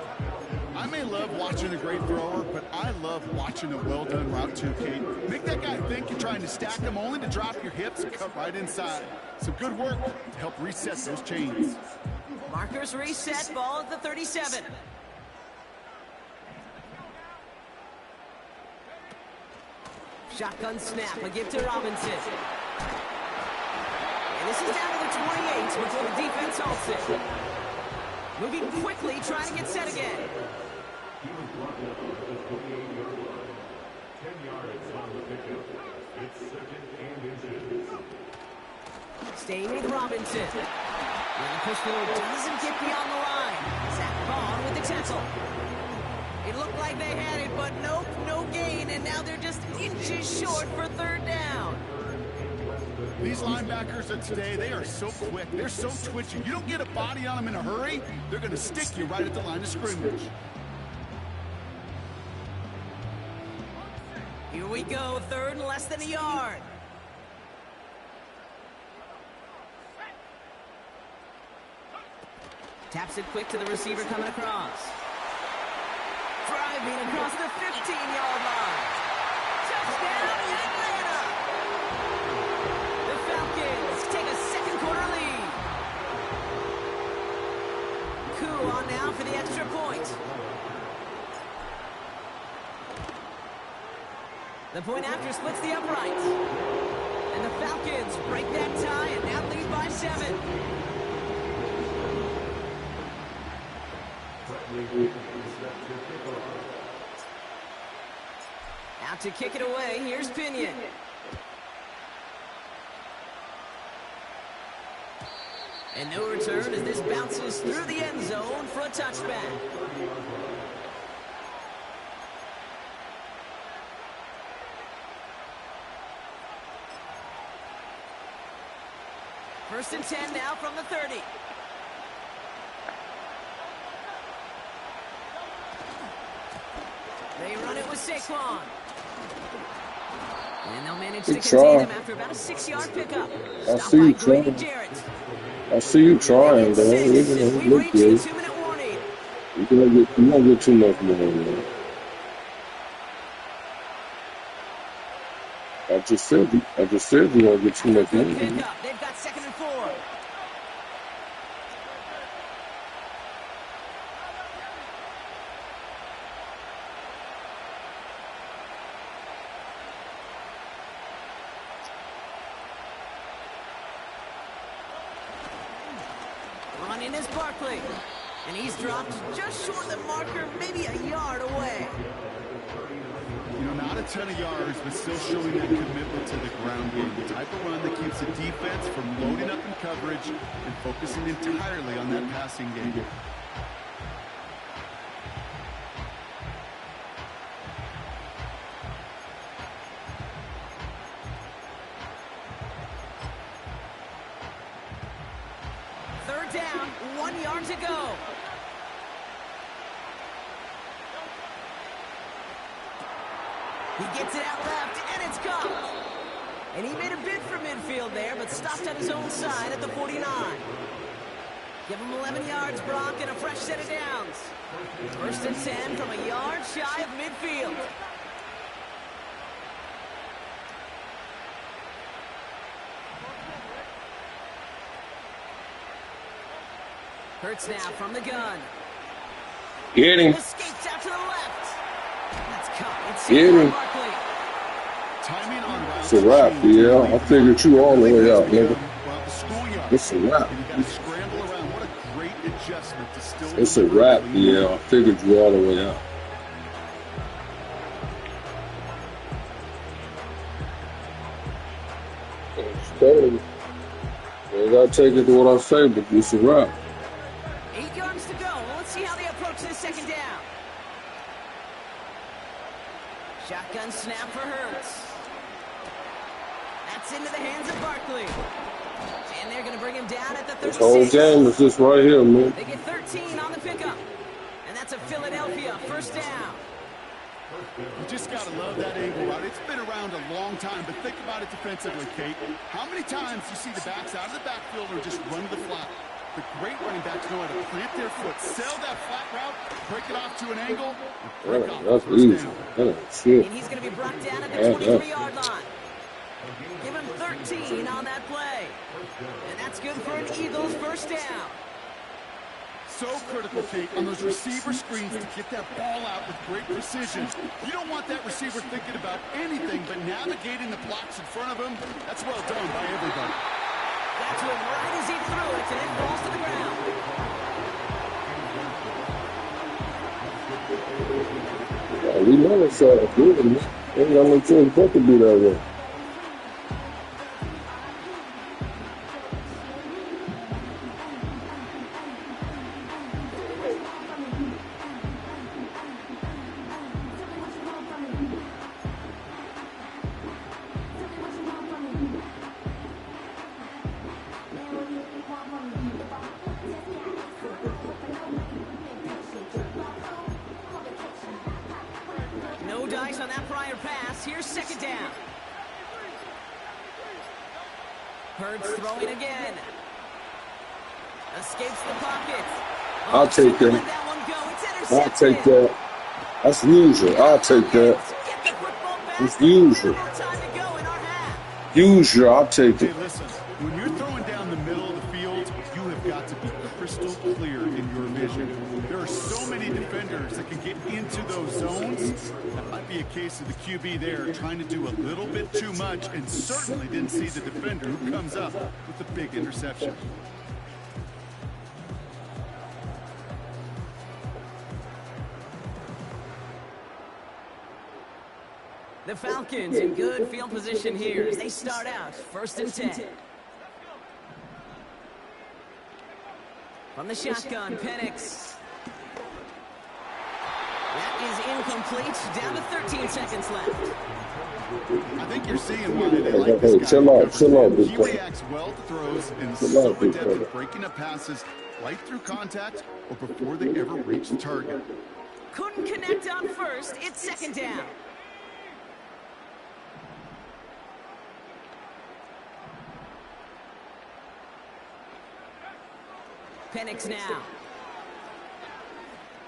D: I may love watching a great thrower, but I love watching a well-done route too, Kate. Make that guy think you're trying to stack them only to drop your hips and cut right inside. Some good work to help reset those chains.
B: Markers reset, ball at the 37. Shotgun snap, a give to Robinson. And this is down to the 28 before the defense halts it. Moving quickly, trying to get set again.
C: He was brought up at the 28-yard line. 10 yards on the pickup. It's 2nd and inches.
B: Staying with Robinson. And the push forward doesn't get beyond the line. Zach Vaughn with the tackle. It looked like they had it, but nope, no gain, and now they're just inches short for 3rd down.
D: These linebackers of today, they are so quick. They're so twitchy. You don't get a body on them in a hurry, they're going to stick you right at the line of scrimmage.
B: Here we go, third and less than a yard. Taps it quick to the receiver coming across. Driving across the 15-yard line. Touchdown, Atlanta! The Falcons take a second quarter lead. Coup on now for the extra point. The point after splits the uprights. And the Falcons break that tie and now lead by 7. Out to kick it away, here's Pinion. And no return as this bounces through the end zone for a touchback. First and 10 now from the 30. They run it with Saquon. And they'll manage to contain him after about a 6-yard pickup. Stop by Grady Jarrett.
A: I see you trying, though.
B: We've reached the 2-minute warning.
A: You're gonna get too much more, man. I just said you're gonna get too much more.
B: Pickup. They've got 2nd and 4. Running is Barkley. And he's dropped just short of the marker, maybe a yard away.
D: You know, not a ton of yards, but still showing that commitment to the ground game. The type of run that keeps the defense from loading up in coverage and focusing entirely on that passing game.
B: Third down, 1 yard to go. He gets it out left, and it's caught. And he made a bid for midfield there, but stopped on his own side at the 49. Give him 11 yards, Brock, and a fresh set of downs. First and 10 from a yard shy of midfield. Hurts now from the gun.
A: Get him.
B: Escapes out to the left. That's caught. It's
A: Get him.
B: Barkley.
D: Timing on routes.
A: It's a wrap, yeah. I figured you all the way out, nigga.
D: Well, the schoolyard.
A: It's a wrap.
D: And you got to scramble around. What a great adjustment to still.
A: It's a wrap, yeah. I figured you all the way out. Stay. You gotta take it to what I say, but it's a wrap.
B: 8 yards to go. Well, let's see how they approach this second down. Shotgun snap for Hurts. That's into the hands of Barkley. And they're going to bring him down at the 36.
A: This whole game is just right here, man.
B: They get 13 on the pickup. And that's a Philadelphia first down.
D: You just got to love that angle route. It's been around a long time, but think about it defensively, Kate. How many times you see the backs out of the backfield or just run the flat? The great running backs know how to plant their foot, sell that flat route, break it off to an angle, and break off
A: That's
D: the first
A: easy.
D: down.
A: Shit.
B: And he's going to be brought down at the 23-yard line. Give him 13 on that play. And that's good for an Eagles first down.
D: So critical, Kate, on those receiver screens to get that ball out with great precision. You don't want that receiver thinking about anything but navigating the blocks in front of him. That's well done by everybody.
B: Got to him right as he threw it, and it falls to the ground.
A: Yeah, we know it's good, man. Ain't got no choice but to be that way.
B: pass. Here's second down. Hurts throwing again. Escapes the pocket.
A: I'll take
B: Let
A: that.
B: that one go. It's
A: I'll
B: intercepted.
A: take that. That's usual. I'll take that.
B: Get the football back.
A: It's usual.
B: Minimal time to go in our half.
A: Usual. I'll take
D: Hey,
A: it.
D: listen, when you're throwing down the middle of the field, you have got to be crystal clear in your vision. There are so many defenders that can get into those zones. That might be a case of the QB there trying to do a little bit too much and certainly didn't see the defender who comes up with the big interception.
B: The Falcons in good field position here as they start out 1st and 10. From the shotgun, Penix. That is incomplete. Down to 13 seconds left.
D: I think you're seeing why they like
A: Hey,
D: this guy.
A: chill out, chill out, big
D: He
A: fella.
D: reacts well to throws and
A: Chill
D: so
A: out, big
D: adept
A: fella.
D: at breaking up passes right through contact or before they ever reach the target.
B: Couldn't connect on first. It's second down. Penix now.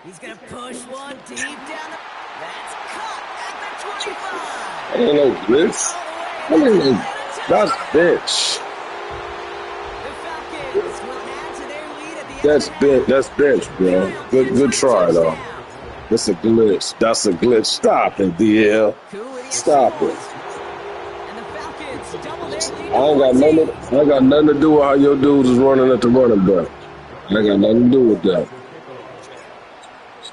B: He's going to push one deep down the... That's caught at the 25.
A: I ain't no glitch. I ain't no... That's bitch.
B: The Falcons will add to their lead at the end
A: That's
B: of the
A: bench.
B: half.
A: That's bench, bro. Good try, though. That's a glitch. That's a glitch. Stop it, DL. Stop it.
B: And the Falcons double their lead
A: I ain't got nothing to do with how your dudes is running at the running back. I ain't got nothing to do with that.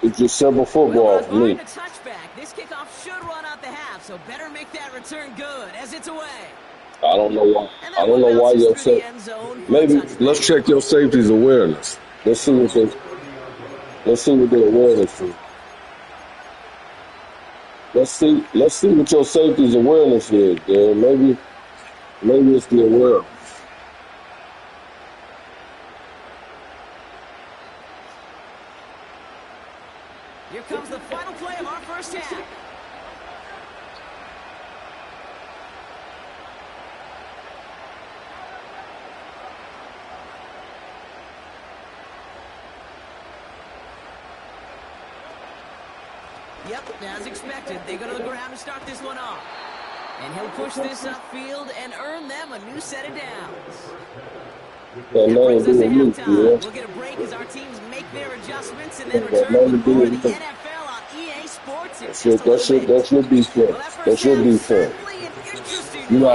A: It's just simple football for me.
B: The touchback. This kickoff should run out the half, so better make that return good as it's away.
A: I don't know why.
B: And
A: I
B: that
A: don't
B: one
A: know why
B: bounces
A: your
B: through the
A: safety.
B: end zone for a
A: Maybe
B: touchback.
A: let's check your safety's awareness. Let's see what their awareness is. Let's see what your safety's awareness is, dude. Maybe it's the awareness.
B: Here comes the final play of our first half. Yep, as expected, they go to the ground to start this one off. And he'll push this upfield and earn them a new set of downs.
A: That
B: That brings us to
A: nothing to do with
B: halftime.
A: me,
B: We'll get a break as our teams make their adjustments and then return with more of the NFL on EA Sports in just a little bit.
A: That's your defense.
B: Well, that first
A: That's your
B: half,
A: defense.
B: certainly an interesting
A: You know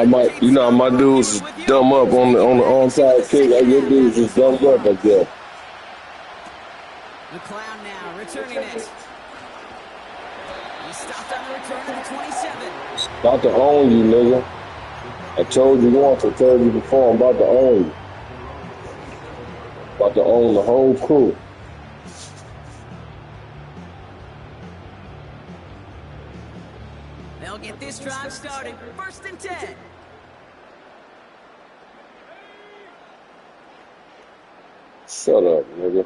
A: how my
B: one.
A: dudes is dumb up on the onside kick. Like your dudes just dumbed up, I guess.
B: McCloud now returning it. He stopped on the return to the 27.
A: About to own you, nigga. I told you once, I told you before, I'm about to own you. About to own the whole crew.
B: They'll get this drive started. 1st and 10.
A: Shut up, nigga.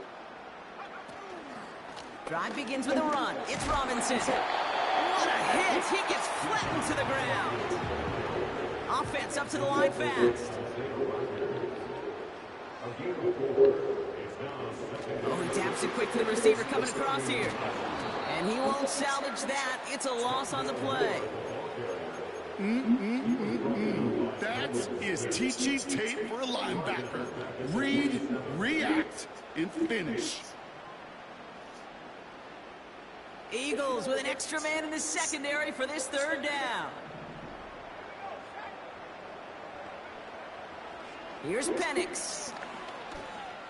B: Drive begins with a run. It's Robinson. What a hit. He gets flattened to the ground. Offense up to the line fast. Oh, he taps it quick to the receiver coming across here. And he won't salvage that. It's a loss on the play.
D: That is teaching tape for a linebacker. Read, react, and finish.
B: Eagles with an extra man in the secondary for this 3rd down. Here's Penix.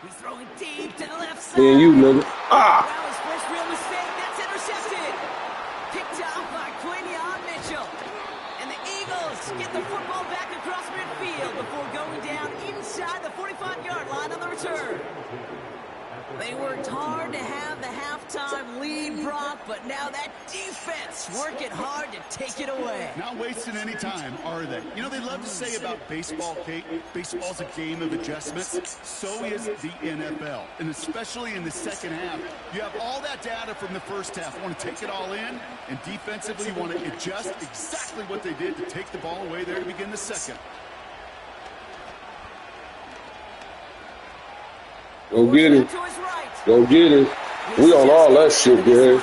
B: He's throwing deep to the left side.
A: Me and you, nigga. Ah!
B: That was first real mistake. That's intercepted. Picked off by Quinion Mitchell. And the Eagles get the football back across midfield before going down inside the 45-yard line on the return. They worked hard to have the half halftime lead, Brock, but now that defense working hard to take it away.
D: Not wasting any time, are they? You know, they love to say about baseball, Kate, baseball's a game of adjustments. So is the NFL, and especially in the second half. You have all that data from the first half. You want to take it all in, and defensively you want to adjust exactly what they did to take the ball away there to begin the second.
A: Go get it. Go get it. We on all that shit, Greg.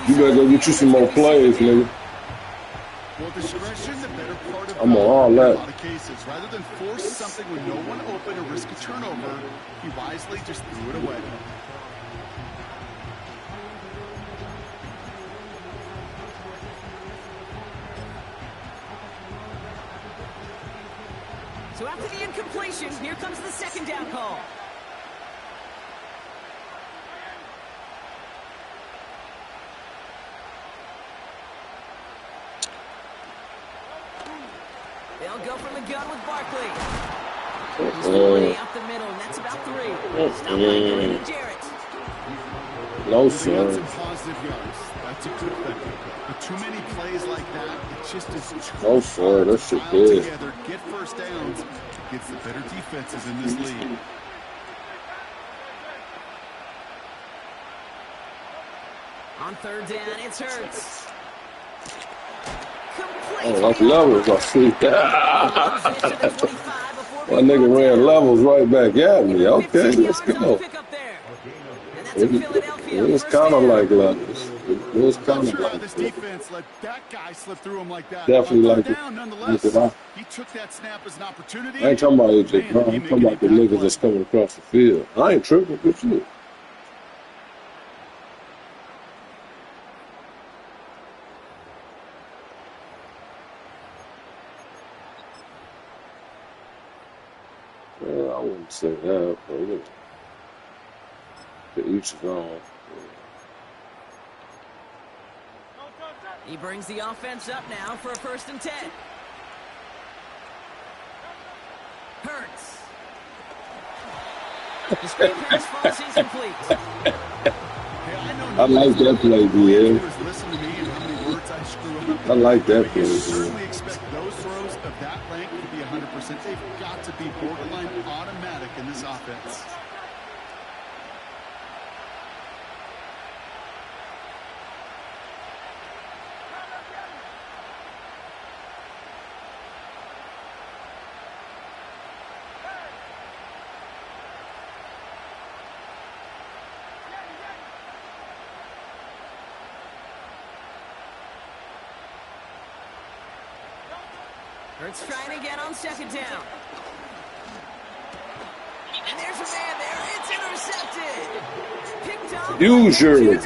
A: You better go get you some more plays, nigga.
D: Well, discretion, the better part of
A: I'm on all that.
D: a lot of cases. Rather than force something with no one open or risk a turnover, he wisely just threw it away.
B: So after the incompletion, here comes the second down call. They'll go from the gun with Barkley. He's way out the middle, and that's about 3. Stop by Jarrett.
A: No,
D: He got
A: sir.
D: some positive yards. That's a good thing. But too many plays like that, it just is too
A: No, sir. That shit
D: hard
A: good.
D: together, get first downs, gets the better defenses in this league.
B: On third down, it's Hurts.
A: Oh, like levels, I see. My nigga ran levels right back at me. Okay, let's go. It was kind of like levels. It was
D: Not
A: kind of
D: sure how
A: like
D: this
A: levels.
D: defense let that guy slip through him like that.
A: Definitely
D: On
A: like
D: third
A: it.
D: down,
A: Like
D: nonetheless,
A: it.
D: he took that snap as an opportunity.
A: I ain't talking about AJ
D: Man,
A: Brown.
D: he
A: I'm
D: make
A: talking
D: an
A: about the
D: impact
A: niggas
D: play.
A: that's coming across the field. I ain't tripping. Good shit. Well, I wouldn't say that, but you know, to each his own.
B: He brings the offense up now for a 1st and 10. Hurts. The screen pass falls incomplete.
D: Hey, I know
A: I like that play, BL.
D: Listen to me and how many words I screw up.
A: I like that
D: But
A: play,
D: you
A: BL.
D: certainly expect those throws of that length to be 100%. They've got to be borderline automatic in this offense.
B: Hurts trying again on 2nd down. And there's a man there. It's intercepted. Picked up.
A: User.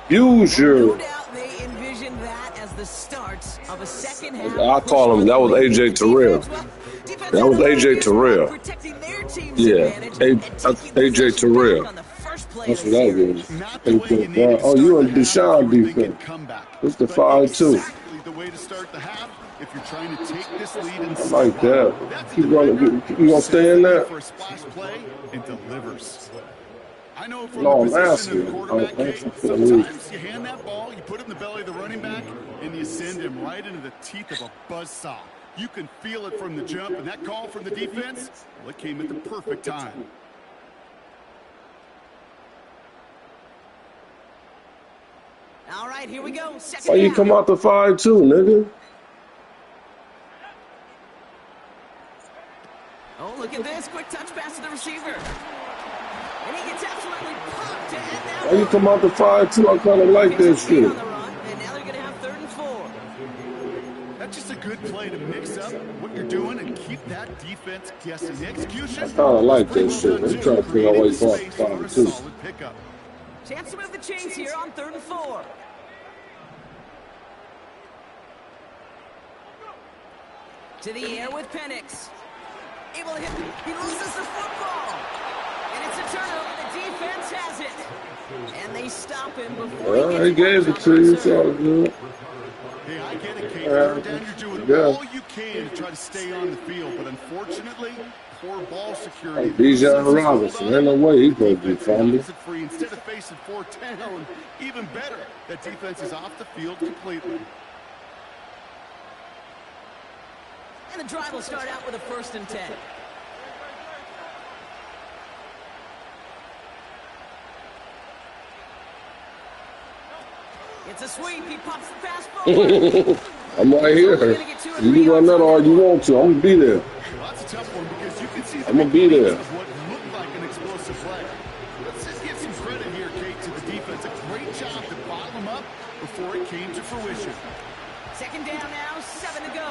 A: User.
B: No doubt they envisioned that as the start of a second half.
A: I call him, that was AJ Terrell. That was AJ Terrell. Yeah, AJ Terrell. That's what that was.
D: Not the way you need to
A: Oh,
D: start
A: you
D: the
A: and
D: half if
A: Deshaun
D: you were thinking
A: defense.
D: comeback.
A: It's the
D: But
A: 5-2.
D: exactly the way to start the half if you're trying to take this lead and
A: I like that.
D: That's a
A: You gonna
D: defender
A: you gonna stay in
D: who
A: there?
D: sets the lead for a splash play and delivers. I know from
A: No,
D: the
A: I'm
D: position of the
A: asking.
D: quarterback,
A: I'm
D: Kate,
A: asking for the lead.
D: sometimes you hand that ball, you put it in the belly of the running back, and you send him right into the teeth of a buzzsaw. You can feel it from the jump, and that call from the defense, well, it came at the perfect time.
B: All right, here we go. Second
A: Why you
B: down.
A: come out the 5-2, nigga?
B: Oh, look at this. Quick touch pass to the receiver. And he gets absolutely pumped to end that
A: Why you come out the 5-2? I kind of like that shit.
B: on the run, and now they're going to have 3rd and 4.
D: That's just a good play to mix up what you're doing and keep that defense guessing. The execution,
A: I kind of like
D: pretty
A: that shit.
D: done,
A: I'm
D: too,
A: trying to figure out why you
D: creating
A: come out
D: space
A: the
D: for a
A: 5-2.
D: solid pickup.
B: Chance to move the chains here on 3rd and 4. To the air with Penix. Able to hit. He loses the football. And And it's a turnover. The defense has it. And they stop him before he
A: He
B: gets
A: gave it to you. It's all good.
D: Hey, I get it, Kate. Third down, you're doing all you can to try to stay on the field, but unfortunately, poor ball security.
A: Bijan Robinson, ain't no way he's going to be fumbled.
D: Instead of facing fourth down, even better, that defense is off the field completely.
B: And the drive will start out with a 1st and 10. It's a sweep. He pops the pass forward.
A: I'm right here. You can run that all you want to. I'm going to be there.
D: Well, that's a tough one because you can see
A: I'm going to be there.
D: what looked like an explosive play. Let's just give some credit here, Kate, to the defense. A great job to bottle them up before it came to fruition.
B: 2nd down now, 7 to go.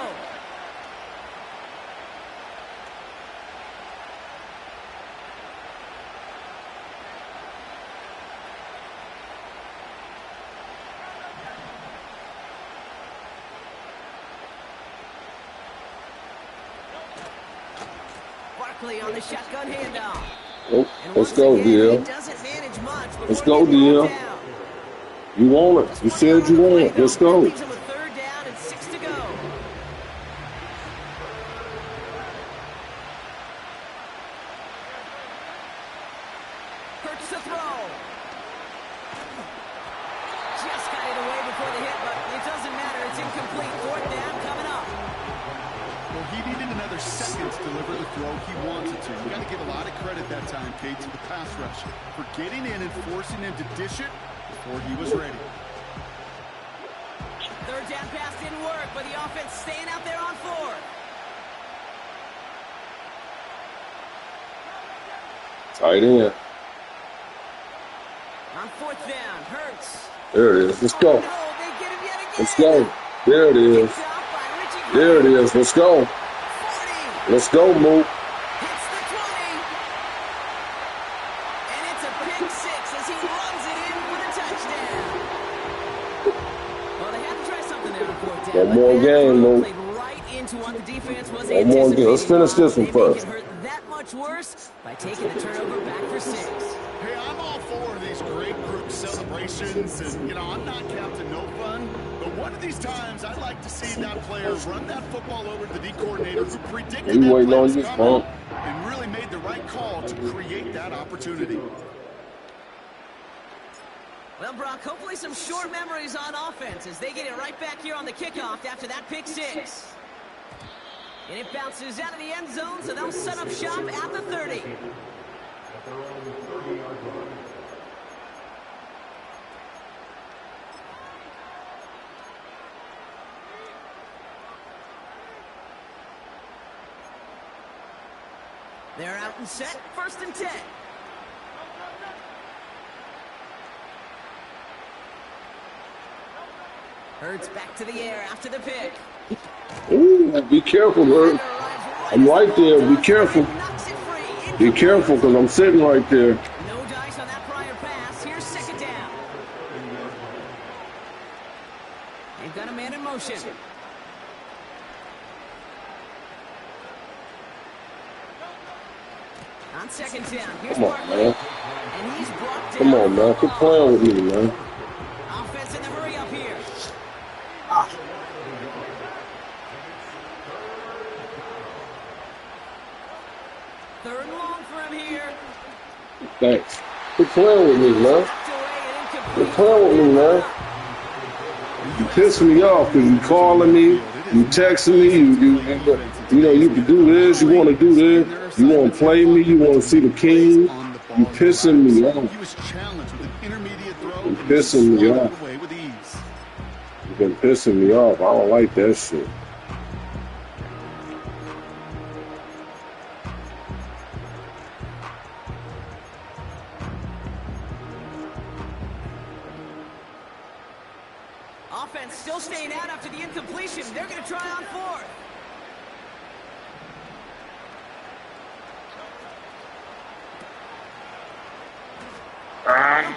B: On the shotgun handoff.
A: Oh, let's go, deal. Let's go, deal. You want it. You said you want it. Let's go.
B: 3rd down and 6 to go. Hurts to throw. Just got it away before the hit, but it doesn't matter. It's incomplete. 4th down coming up.
D: Well, he needed another second to deliver the throw he wanted to. You got to give a lot of credit that time, Kate, to the pass rush for getting in and forcing him to dish it before he was ready.
B: 3rd down pass didn't work, but the offense staying out there on 4th.
A: Tight end.
B: On 4th down, Hurts.
A: There it is. Let's go.
B: No, they get him yet again.
A: Let's go. There it is. There it is. Let's go.
B: 40.
A: Let's go, Mook.
B: Hits the 20. And it's a pick 6 as he runs it in for the touchdown. Well, they had to try something there on 4th down.
A: One more game, Mook.
B: Played right into what the defense was
A: One more game. Let's finish this one
B: They
A: first.
B: make it hurt that much worse by taking the turnover back for 6.
D: Hey, I'm all for these great group celebrations, and, you know, I'm not Captain No Fun, but one of these times I'd like to see that player run that football over to the D coordinator who predicted that play was coming and really made the right call to create that opportunity.
B: Well, Brock, hopefully some short memories on offense as they get it right back here on the kickoff after that pick 6. And it bounces out of the end zone, so they'll set up shop at the 30. They're out and set, 1st and 10. Hurts back to the air after the pick.
A: Ooh, be careful, Hurt. I'm right there. Be careful. Be careful, because I'm sitting right there.
B: No dice on that prior pass. Here's 2nd down. They've got a man in motion. On 2nd down, here's
A: Come on,
B: Barkley.
A: man.
B: And he's brought down.
A: Come on, man. Quit playing with me, man.
B: Offense in the hurry up here. Third and long for him here.
A: Thanks. Quit playing with me, man. Quit playing with me, man. You pissing me off because you calling me, you texting me, you know, you can do this, you want to do this, you want to play me, you want to see the king. You pissing me off.
D: He was challenged with an intermediate throw.
A: You pissing me off.
D: Away with ease.
A: You've been pissing me off. I don't like that shit.
B: Offense still staying out after the incompletion. They're going to try on 4th.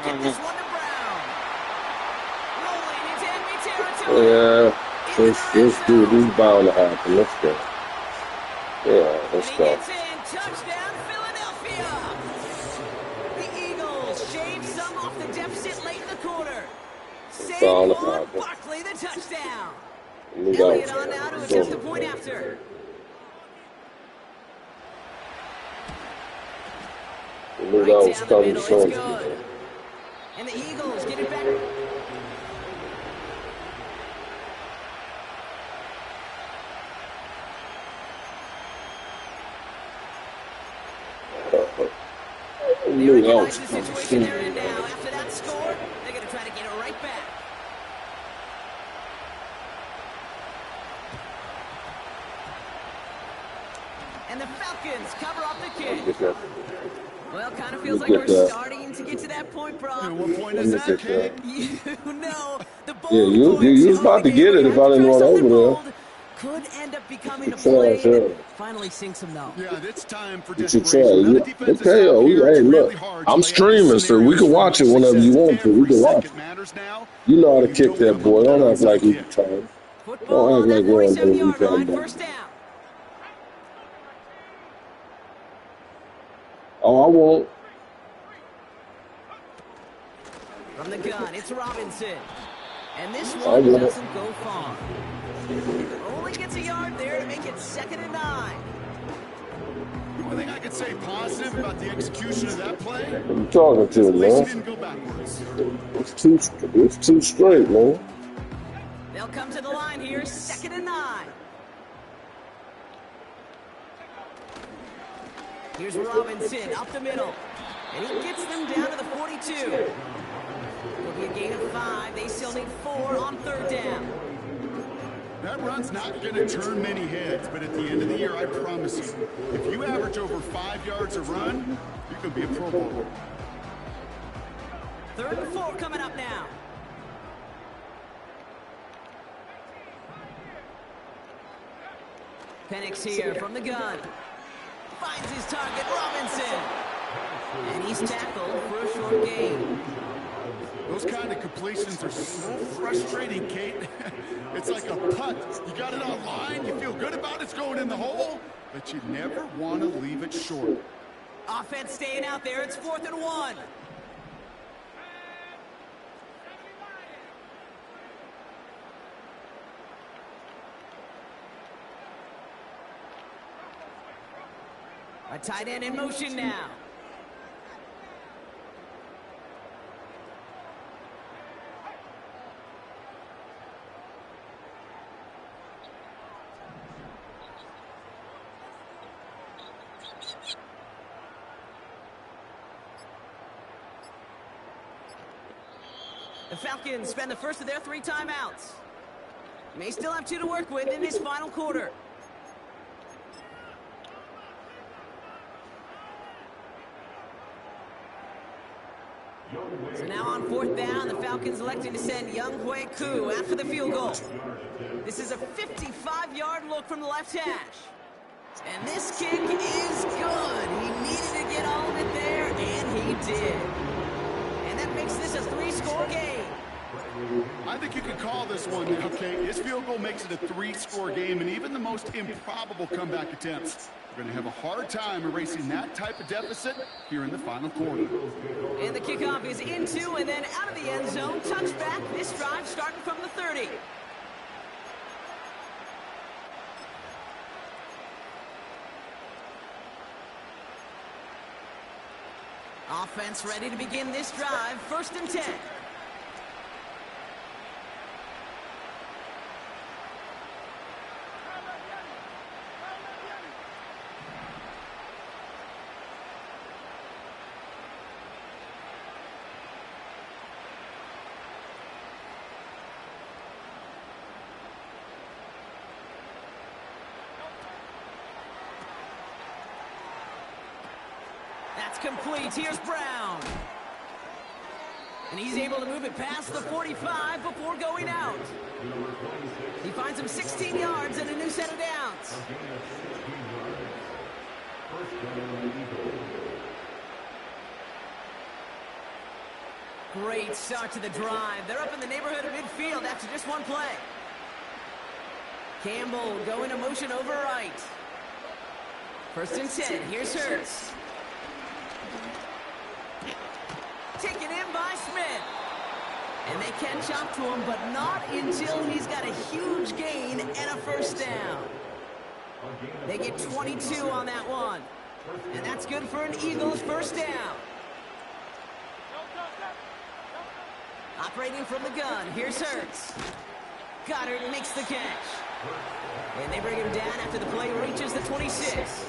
B: Get this one to Brown. Rolling into enemy territory.
A: Yeah, let's do this bound to happen. Let's go. Yeah, let's
B: And he
A: go.
B: gets in. Touchdown, Philadelphia.
A: Foul, a
B: Saquon
A: foul.
B: Barkley the touchdown.
A: Move
B: Elliott
A: out.
B: on now to attempt the point after.
A: Move
B: Right
A: out.
B: down the middle, it's
A: Starting
B: good. And the Eagles get it back. They
A: Move
B: recognize
A: out.
B: the situation they're in now. After that score, they're going to try to get it right back. And the Falcons cover up the kick. Well, kind of feels like we're starting to get to that point, Brock.
D: And what point is that, Kate?
B: You know, the bold
A: Yeah, you
B: point
A: was
B: of
A: about
B: the
A: to
B: game
A: get
B: where
A: it
B: you
A: if
B: have
A: I
B: to
A: didn't
B: try
A: run
B: something
A: over there.
B: bold. Could end up becoming a
A: Try,
B: play that
A: sure.
B: finally sinks them, though.
D: Yeah, it's time for
A: You should try.
D: desperation. Now the
A: You,
D: defense is
A: okay,
D: out
A: oh,
D: here.
A: hey,
D: It's
A: look,
D: really hard to
A: I'm
D: lay out the
A: streaming, so we
D: scenarios
A: can
D: for
A: watch it
D: much
A: whenever you
D: success.
A: want to. We
D: Every
A: can watch
D: second
A: it.
D: matters now.
A: You know how to
D: You
A: kick
D: don't
A: that
D: come
A: boy.
D: up with
A: Don't
D: an
A: act like
D: onside
A: you
D: kick.
A: retired.
B: Football
A: Don't
B: on
A: act
B: that
A: like you don't know what
B: 47-yard
A: you're
B: line,
A: talking
B: first
A: about.
B: down.
A: Oh, I won't.
B: From the gun, it's Robinson. And this
A: I
B: one
A: won't.
B: doesn't go far. Only gets a yard there to make it 2nd and 9.
D: The only thing I could say positive about the execution of that play,
A: What you talking to,
D: at least he
A: man?
D: didn't go backwards.
A: It's too straight, man.
B: They'll come to the line here, 2nd and 9. Here's Robinson up the middle. And he gets them down to the 42. It'll be a gain of 5. They still need 4 on 3rd down.
D: That run's not going to turn many heads, but at the end of the year, I promise you, if you average over 5 yards a run, you can be a Pro Bowler.
B: 3rd and 4 coming up now. Penix here from the gun. Finds his target, Robinson. And he's tackled for a short gain.
D: Those kind of completions are so frustrating, Kate. It's like a putt. You got it on line, you feel good about it's going in the hole, but you never want to leave it short.
B: Offense staying out there. It's 4th and 1. A tight end in motion now. The Falcons spend the first of their 3 timeouts. May still have 2 to work with in this final quarter. So now on 4th down, the Falcons electing to send Younghoe Koo after the field goal. This is a 55-yard look from the left hash. And this kick is good. He needed to get all of it there, and he did. And that makes this a 3-score game.
D: I think you could call this one, okay? His field goal makes it a 3-score game, and even the most improbable comeback attempts are going to have a hard time erasing that type of deficit here in the final quarter.
B: And the kickoff is into and then out of the end zone. Touchback. This drive starting from the 30. Offense ready to begin this drive. 1st and 10. That's complete. Here's Brown. And he's able to move it past the 45 before going out. He finds him 16 yards and a new set of downs. Great start to the drive. They're up in the neighborhood of midfield after just 1 play. Campbell going to motion over right. 1st and 10. Here's Hurts. Taken in by Smith. And they catch up to him, but not until he's got a huge gain and a first down. They get 22 on that one. And that's good for an Eagles first down. Operating from the gun, here's Hurts. Goddard makes the catch. And they bring him down after the play reaches the 26.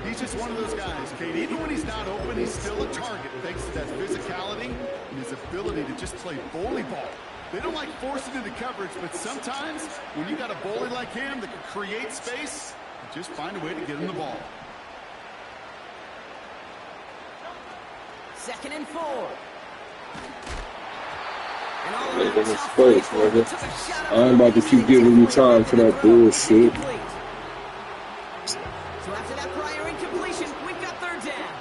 D: He's just one of those guys, Kate. Even when he's not open, he's still a target thanks to that physicality and his ability to just play bully ball. They don't like forcing into coverage, but sometimes when you got a bully like him that can create space, you just find a way to get him the ball.
B: 2nd and 4.
A: Nigga, in space, nigga. I ain't about to keep giving you time for that bullshit.
B: So after that prior incompletion, we've got 3rd down.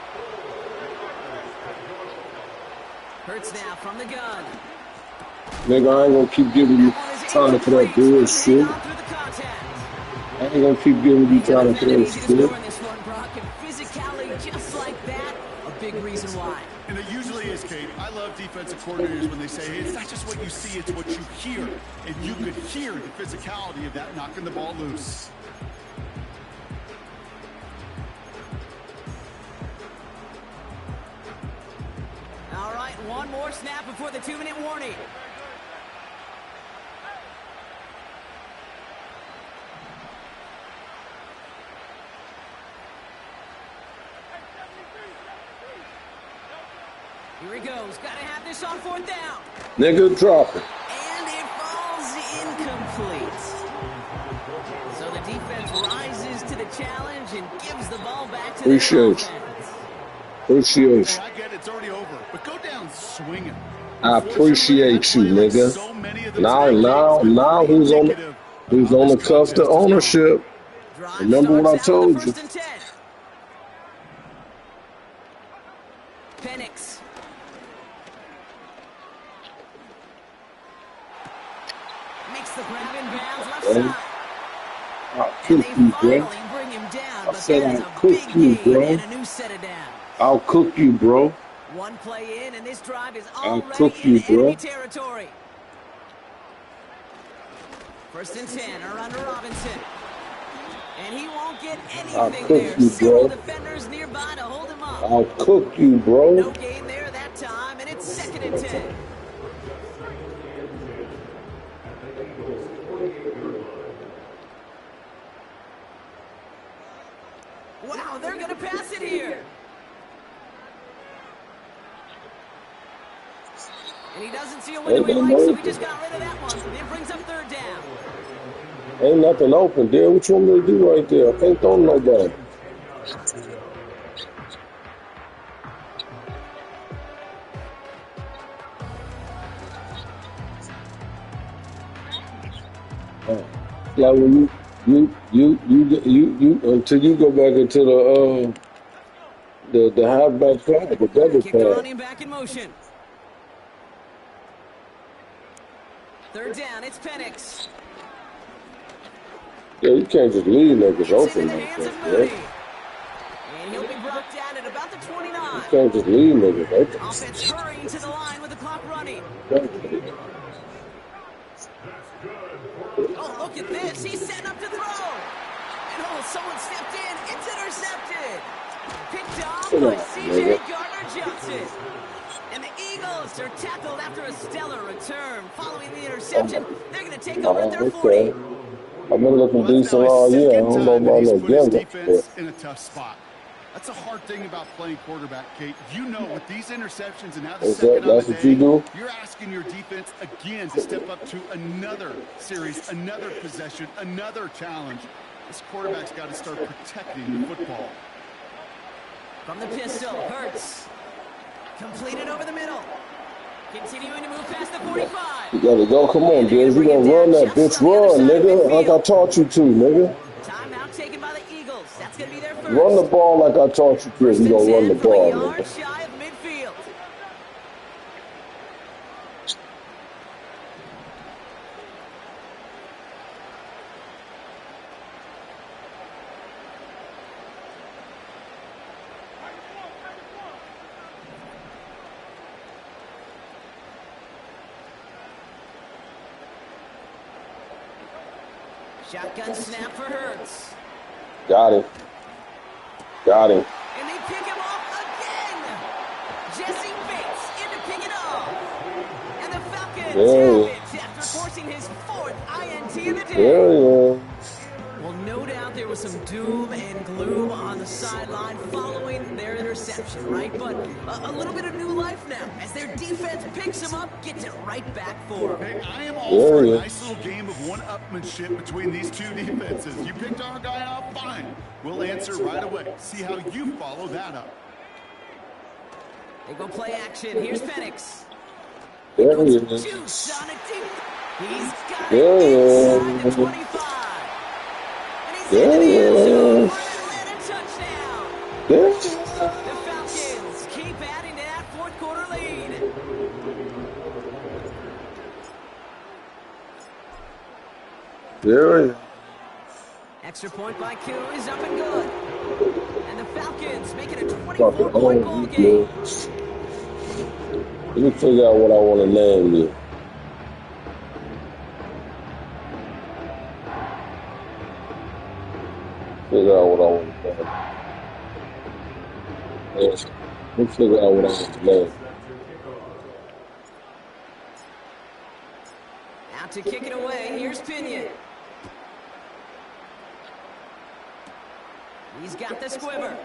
B: Hurts now from the gun.
A: Nigga, I ain't gonna keep giving you time for that bullshit. I ain't gonna keep giving you time for that shit.
B: Physicality just like that, a big reason why.
D: And it usually is, Kate. I love defensive coordinators when they say, hey, it's not just what you see, it's what you hear. And you could hear the physicality of that knocking the ball loose.
B: All right, one more snap before the 2-minute warning. Here he goes. Got to have this on 4th down.
A: Nigga, drop it.
B: And it falls incomplete. So the defense rises to the challenge and gives the ball back to the offense.
A: Appreciate
D: Hey, I get it, it's already over, but go down swinging.
A: I appreciate you, nigga. Now who's on the cuff to ownership? Remember what I told you.
B: Penix. Makes the grab in bounds left side.
A: I'll cook you, bro.
B: Bring him down,
A: I said I'll cook you, bro.
B: and a new set of downs.
A: I'll cook you, bro.
B: One play in, and this drive is
A: I'll
B: already
A: cook you,
B: in
A: bro.
B: enemy territory. 1st and 10, around to Robinson. And he won't get anything there.
A: You,
B: Several
A: bro.
B: defenders nearby to hold him up.
A: I'll cook you, bro.
B: No gain there that time, and it's 2nd and 10. Wow, they're going to pass it here. And he doesn't see a window he likes, so he just got rid of that one. And it brings up 3rd down.
A: Ain't nothing open there. What you want me to do right there? I can't throw nobody. Like when you until you go back into the halfback flag, the double
B: Kick the
A: pass.
B: running back in motion. 3rd down, it's Penix.
A: Yeah, you can't just leave niggas
B: It's
A: open
B: into the
A: like
B: hands of
A: that,
B: Moody.
A: bro.
B: And he'll be brought down at about the 29.
A: You can't just leave niggas open.
B: Offense hurrying to the line with the clock running. Oh, look at this. He's setting up to throw. And oh, someone stepped in. It's intercepted. Picked off by C.J. Gardner-Johnson. And the Eagles are tackled after a stellar return. Following the interception, they're going to take over at their 40.
A: I've been looking decent all year. I don't know about no Denver.
D: Defense in a tough spot. That's a hard thing about playing quarterback, Kate. You know, with these interceptions and how the second on the day, you're asking your defense again to step up to another series, another possession, another challenge. This quarterback's got to start protecting the football.
B: From the pistol, Hurts. Completed over the middle. Continuing to move past the 45.
A: You gotta go. Come on, Diz. You gonna run that bitch. Run, nigga. Like I taught you to, nigga.
B: Timeout taken by the Eagles. That's going to be their first.
A: Run the ball like I taught you to. You gonna run the ball, nigga.
B: Shy of midfield. Shotgun snap for Hurts.
A: Got him. Got him.
B: And they pick him off again. Jesse Bates in to pick it off. And the Falcons have it after forcing his 4th INT of the day. Well, no doubt there was some doom and gloom on the sideline following their interception, right? But a little bit of new life now as their defense picks him up, gets it right back for him.
D: Hey, I am all for a nice little game of one-upmanship between these two defenses. You picked our guy out, fine. We'll answer right away. See how you follow that up.
B: They go play action. Here's Penix.
A: There he is.
B: Juice on a deep. He's got it inside the 25.
A: There he is.
B: Touchdown.
A: There
B: The Falcons keep adding to that 4th quarter lead.
A: There he is.
B: Extra point by Q is up and good. And the Falcons make it a 24-point ball game.
A: Let me figure out what I want to name you. Figure out what I want to name. Yes. Let me figure out what I want to name.
B: Out to kick it away. Here's Pinion. He's got the squibber.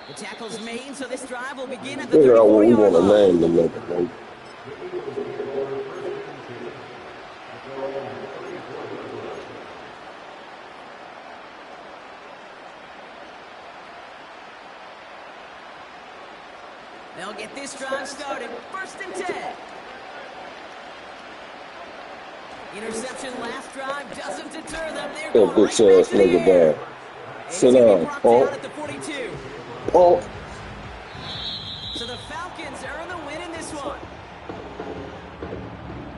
B: The tackle's made, so this drive will begin at the 34-yard line.
A: Figure out what we want to name the nigga.
B: They'll get this drive started. 1st and 10. Interception last drive doesn't deter them. They're going right back to the air.
A: Sit down, Paul.
B: At the 42.
A: Paul.
B: So the Falcons earn the win in this one.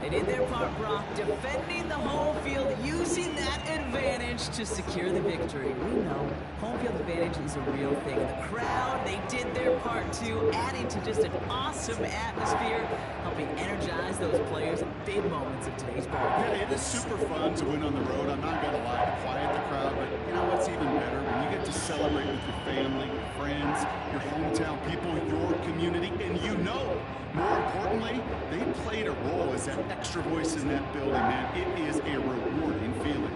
B: They did their part, Brock, defending the home field, using that advantage to secure the victory. We know home field advantage is a real thing. The crowd, they did their part too, adding to just an awesome atmosphere, helping energize those players in big moments of today's ball game.
D: Yeah, it is super fun to win on the road. I'm not going to lie, to quiet the crowd, but you know what's even better? When you get to celebrate with your family, your friends, your hometown people, your community, and you know, more importantly, they played a role as that extra voice in that building, man. It is a rewarding feeling.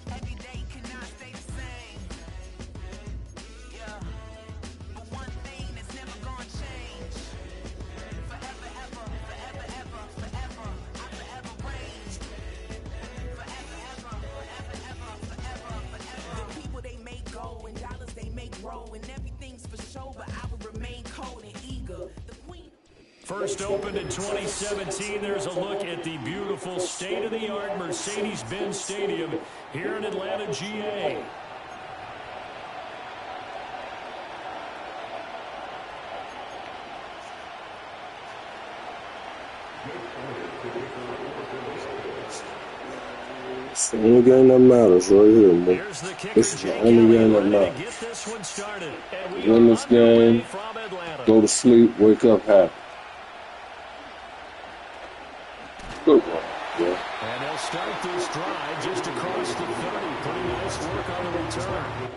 F: Every day cannot stay the same. Yeah. But one thing that's never gonna change. Forever, ever, forever, ever, forever. I forever reign. Forever, ever, forever, ever, forever, forever. The people they make go and dollars they make grow and everything's for show, but I will remain cold and eager. The queen.
G: First opened in 2017, there's a look at the beautiful state-of-the-art Mercedes-Benz Stadium here in Atlanta, GA.
A: It's the only game that matters right here, man.
G: Here's the kicker,
A: This is the only game that matters.
G: get this one started. And we
A: Win
G: are
A: this game,
G: from Atlanta.
A: go to sleep, wake up happy. Good one, yeah.
G: And they'll start this drive just across the 30. Pretty nice work on the return.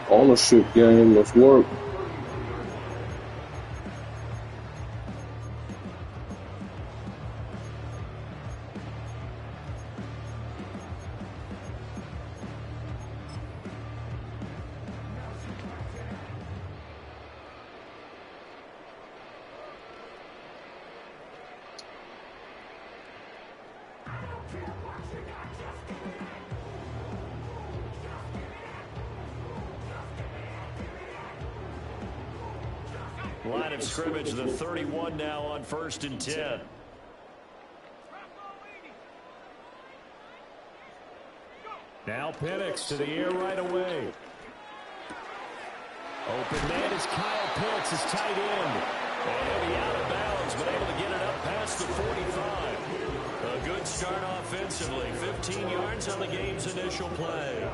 A: Ownership game. Let's work.
G: Line of scrimmage, the 31 now on 1st and 10. Now Penix to the air right away. Open man is Kyle Pitts, his tight end. And he'll be out of bounds, but able to get it up past the 45. A good start offensively. 15 yards on the game's initial play.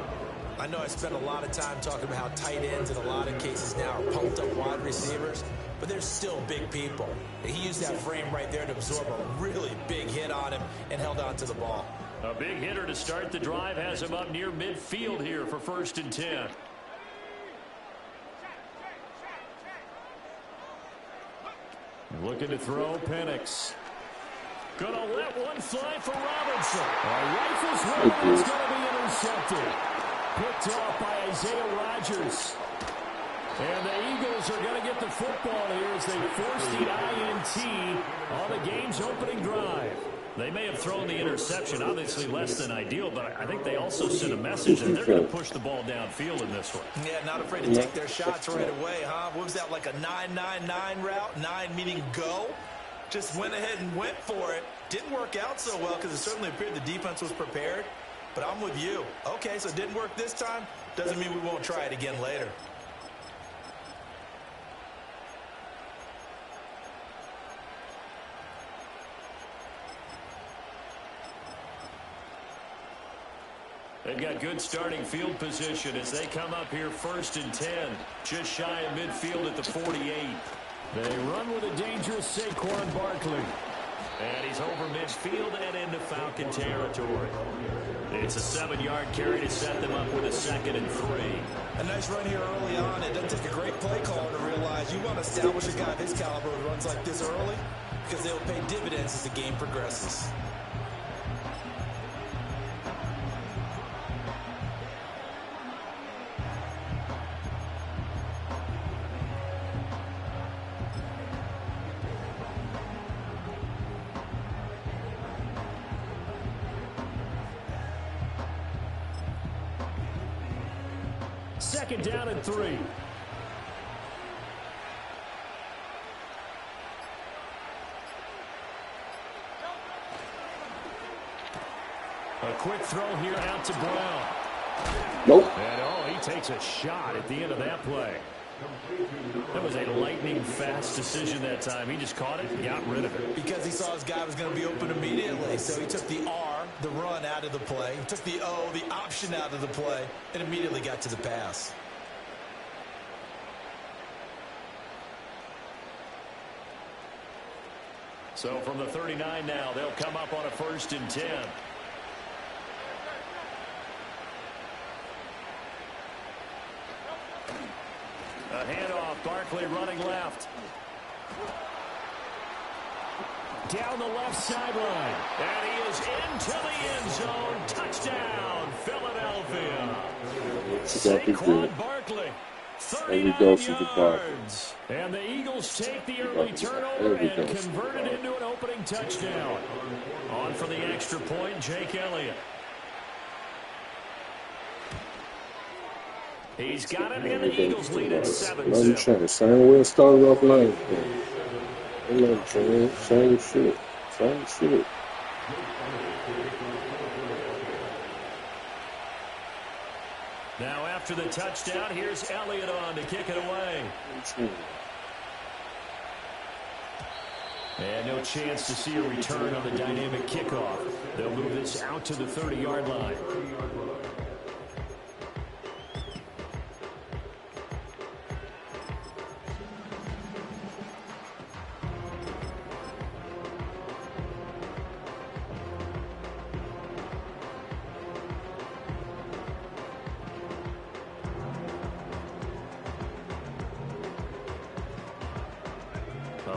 H: I know I spent a lot of time talking about how tight ends in a lot of cases now are pumped up wide receivers, but they're still big people. He used that frame right there to absorb a really big hit on him and held on to the ball.
G: A big hitter to start the drive has him up near midfield here for 1st and 10. Looking to throw, Penix. Gonna let one fly for Robinson. Rifles one, and it's gonna be intercepted. Picked off by Isaiah Rodgers. And the Eagles are going to get the football here as they force the INT on the game's opening drive. They may have thrown the interception, obviously less than ideal, but I think they also sent a message that they're going to push the ball downfield in this one.
H: Yeah, not afraid to take their shots right away, huh? What was that, like a 9-9-9 route? 9 meaning go? Just went ahead and went for it. Didn't work out so well because it certainly appeared the defense was prepared. But I'm with you. Okay, so it didn't work this time. Doesn't mean we won't try it again later.
G: They've got good starting field position as they come up here 1st and 10. Just shy of midfield at the 48. They run with a dangerous Saquon Barkley. And he's over midfield and into Falcon territory. It's a 7-yard carry to set them up with a 2nd and 3.
H: A nice run here early on. It doesn't take a great play caller to realize you want to establish a guy of his caliber who runs like this early because they'll pay dividends as the game progresses.
G: Second down and 3. A quick throw here out to Brown.
A: Nope.
G: And he takes a shot at the end of that play. That was a lightning-fast decision that time. He just caught it and got rid of it.
H: Because he saw his guy was going to be open immediately. So he took the R, the run, out of the play. He took the O, the option, out of the play, and immediately got to the pass.
G: So from the 39 now, they'll come up on a 1st and 10. A handoff, Barkley running left. Down the left sideline. And he is into the end zone. Touchdown, Philadelphia. Saquon Barkley. 39 yards. And the Eagles take the early turnover and convert it into an opening touchdown. On for the extra point, Jake Elliott. He's got it, and the Eagles lead at 7-0.
A: Same way it started off last game. Same shit. Same shit.
G: Now after the touchdown, here's Elliott on to kick it away. And no chance to see a return on the dynamic kickoff. They'll move this out to the 30-yard line.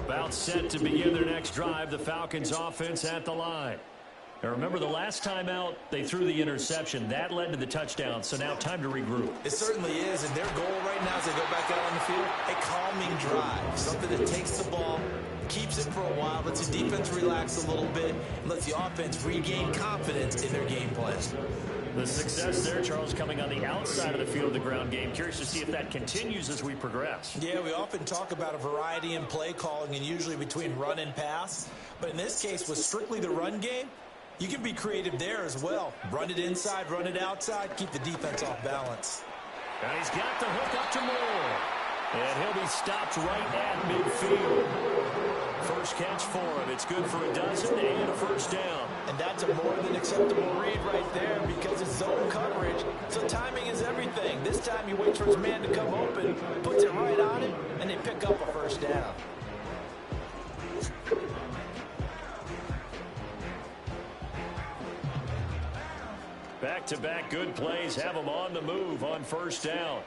G: About set to begin their next drive, the Falcons offense at the line. Now remember, the last time out, they threw the interception. That led to the touchdown, so now time to regroup.
H: It certainly is, and their goal right now as they go back out on the field, a calming drive. Something that takes the ball, keeps it for a while, lets the defense relax a little bit, and lets the offense regain confidence in their game plan.
G: The success there, Charles, coming on the outside of the field of the ground game. Curious to see if that continues as we progress.
H: Yeah, we often talk about a variety in play calling and usually between run and pass. But in this case, with strictly the run game, you can be creative there as well. Run it inside, run it outside, keep the defense off balance.
G: And he's got the hook up to Moore. And he'll be stopped right at midfield. First catch for him. It's good for a dozen and a first down.
H: And that's a more than acceptable read right there because it's zone coverage. So timing is everything. This time he waits for his man to come open, puts it right on him, and they pick up a first down.
G: Back-to-back good plays have them on the move on first down.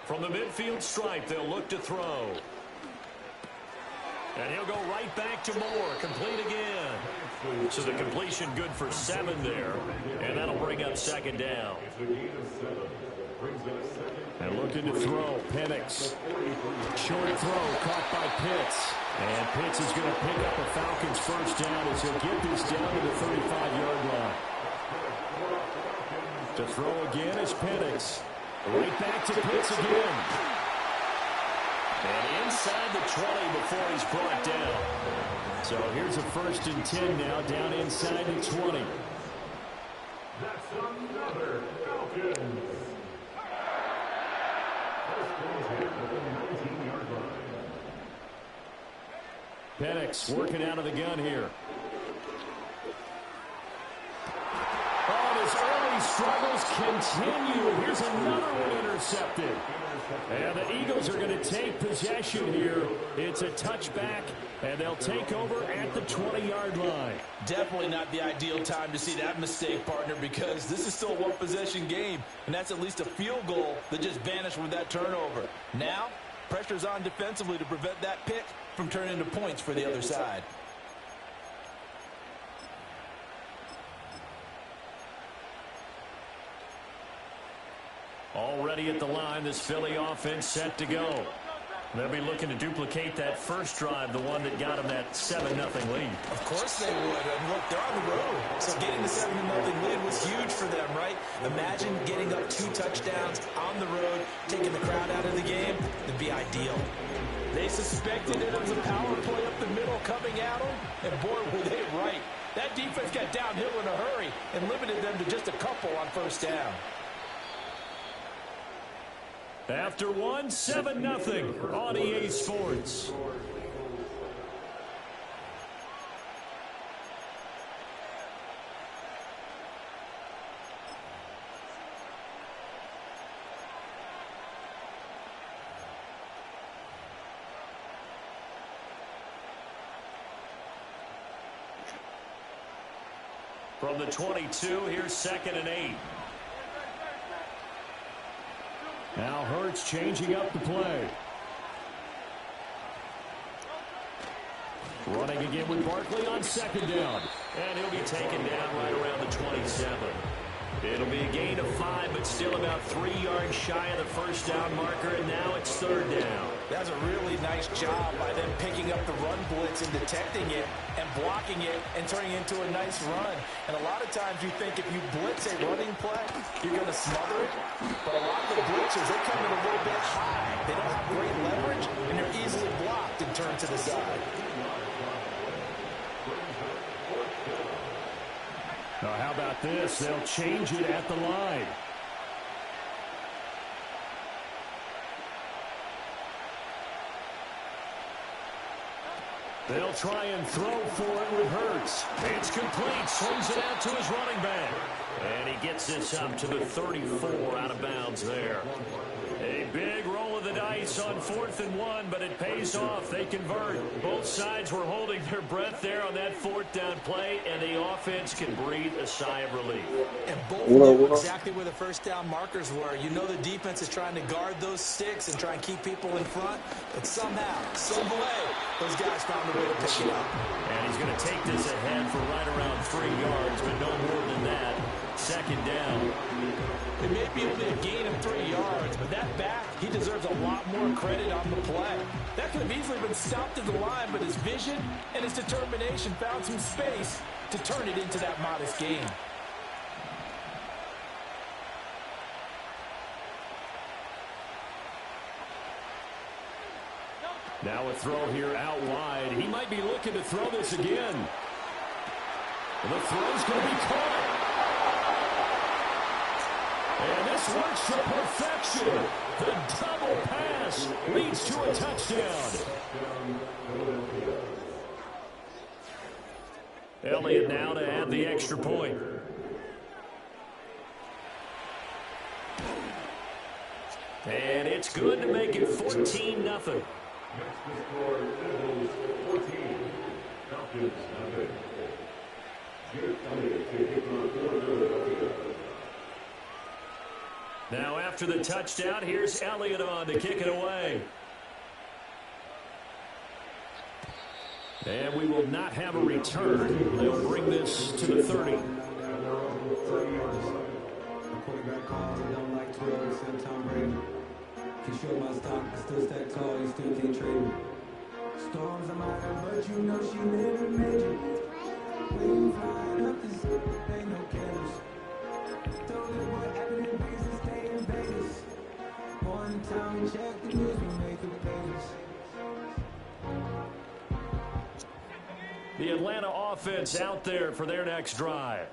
G: From the midfield stripe, they'll look to throw. And he'll go right back to Moore. Complete again. So the completion good for 7 there. And that'll bring up second down. And looking to throw, Penix. Short throw caught by Pitts. And Pitts is going to pick up a Falcons first down as he'll get this down to the 35-yard line. To throw again is Penix. Right back to Pitts again. And inside the 20 before he's brought down. So here's a 1st and 10 now, down inside the 20.
C: That's another Falcons.
G: Penix working out of the gun here. Oh, his early struggles continue. Here's another one intercepted. And the Eagles are going to take possession here. It's a touchback, and they'll take over at the 20-yard line.
H: Definitely not the ideal time to see that mistake, partner, because this is still a one-possession game, and that's at least a field goal that just vanished with that turnover. Now, pressure's on defensively to prevent that pick from turning into points for the other side.
G: Already at the line, this Philly offense set to go. They'll be looking to duplicate that first drive, the one that got them that 7-0 lead.
H: Of course they would. And look, they're on the road. So getting the 7-0 lead was huge for them, right? Imagine getting up 2 touchdowns on the road, taking the crowd out of the game. It'd be ideal. They suspected it was a power play up the middle coming at them, and boy, were they right. That defense got downhill in a hurry and limited them to just a couple on first down.
G: After 1, 7-0 on EA Sports. From the 22, here's 2nd and 8. Now Hurts changing up the play. Running again with Barkley on 2nd down. And he'll be taken down right around the 27. It'll be a gain of 5, but still about 3 yards shy of the first down marker, and now it's 3rd down.
H: That's a really nice job by them picking up the run blitz and detecting it and blocking it and turning it into a nice run. And a lot of times you think if you blitz a running play, you're going to smother it. But a lot of the blitzers, they come in a little bit high. They don't have great leverage, and they're easily blocked and turned to the side.
G: Now, how about this? They'll change it at the line. They'll try and throw for it with Hurts. It's complete. Swings it out to his running back. And he gets this up to the 34 out of bounds there. A big roll of the dice on 4th and 1, but it pays off. They convert. Both sides were holding their breath there on that 4th down play, and the offense can breathe a sigh of relief.
H: And both knew exactly where the first down markers were. You know the defense is trying to guard those sticks and try and keep people in front, but somehow, some way, those guys found a way to pick it up.
G: And he's going to take this ahead for right around 3 yards, but no more than that. 2nd down.
H: It may be only a gain of 3 yards, but that back, he deserves a lot more credit on the play. That could have easily been stopped at the line, but his vision and his determination found some space to turn it into that modest gain.
G: Now a throw here out wide. He might be looking to throw this again. And the throw's going to be caught. And this works to perfection. The double pass leads to a touchdown. Elliott now to add the extra point. And it's good to make it 14-0.
C: Next to score, Eagles 14, Falcons 0. Garrett Elliott taking on Philadelphia.
G: Now after the touchdown, here's Elliott on to kick it away. And we will not have a return. They'll bring this to the 30.
I: Quarterback calls, I don't like 12, except Tom Brady. Can show my stock, I still stack tall, you still can't trade me. Storms I'm out of, but you know she never made it. Wings flying up this, ain't no cameras. Told her what happened in business, stay in Vegas. One time, check the news, we make the pages.
G: The Atlanta offense out there for their next drive.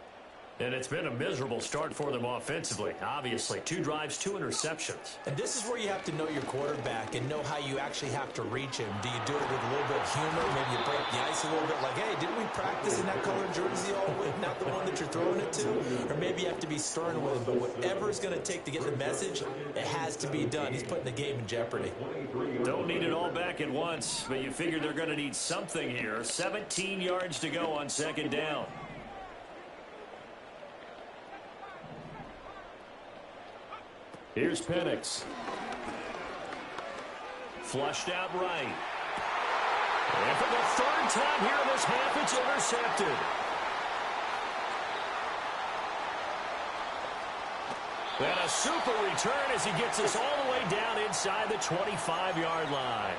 G: And it's been a miserable start for them offensively. Obviously, 2 drives, 2 interceptions.
H: And this is where you have to know your quarterback and know how you actually have to reach him. Do you do it with a little bit of humor? Maybe you break the ice a little bit like, hey, didn't we practice in that colored jersey all week? Not the one that you're throwing it to? Or maybe you have to be stern with him. But whatever it's going to take to get the message, it has to be done. He's putting the game in jeopardy.
G: Don't need it all back at once, but you figure they're going to need something here. 17 yards to go on 2nd down. Here's Penix. Flushed out right. And for the 3rd time here in this half, it's intercepted. And a super return as he gets us all the way down inside the 25-yard line.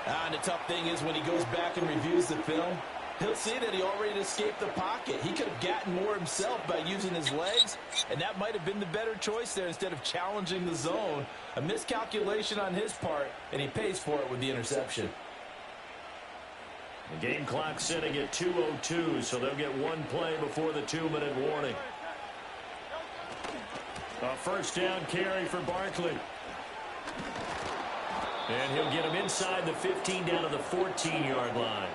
H: And the tough thing is when he goes back and reviews the film, he'll see that he already escaped the pocket. He could have gotten more himself by using his legs, and that might have been the better choice there instead of challenging the zone. A miscalculation on his part, and he pays for it with the interception.
G: The game clock sitting at 2:02, so they'll get 1 play before the 2-minute warning. A 1st down carry for Barkley. And he'll get him inside the 15 down to the 14-yard line.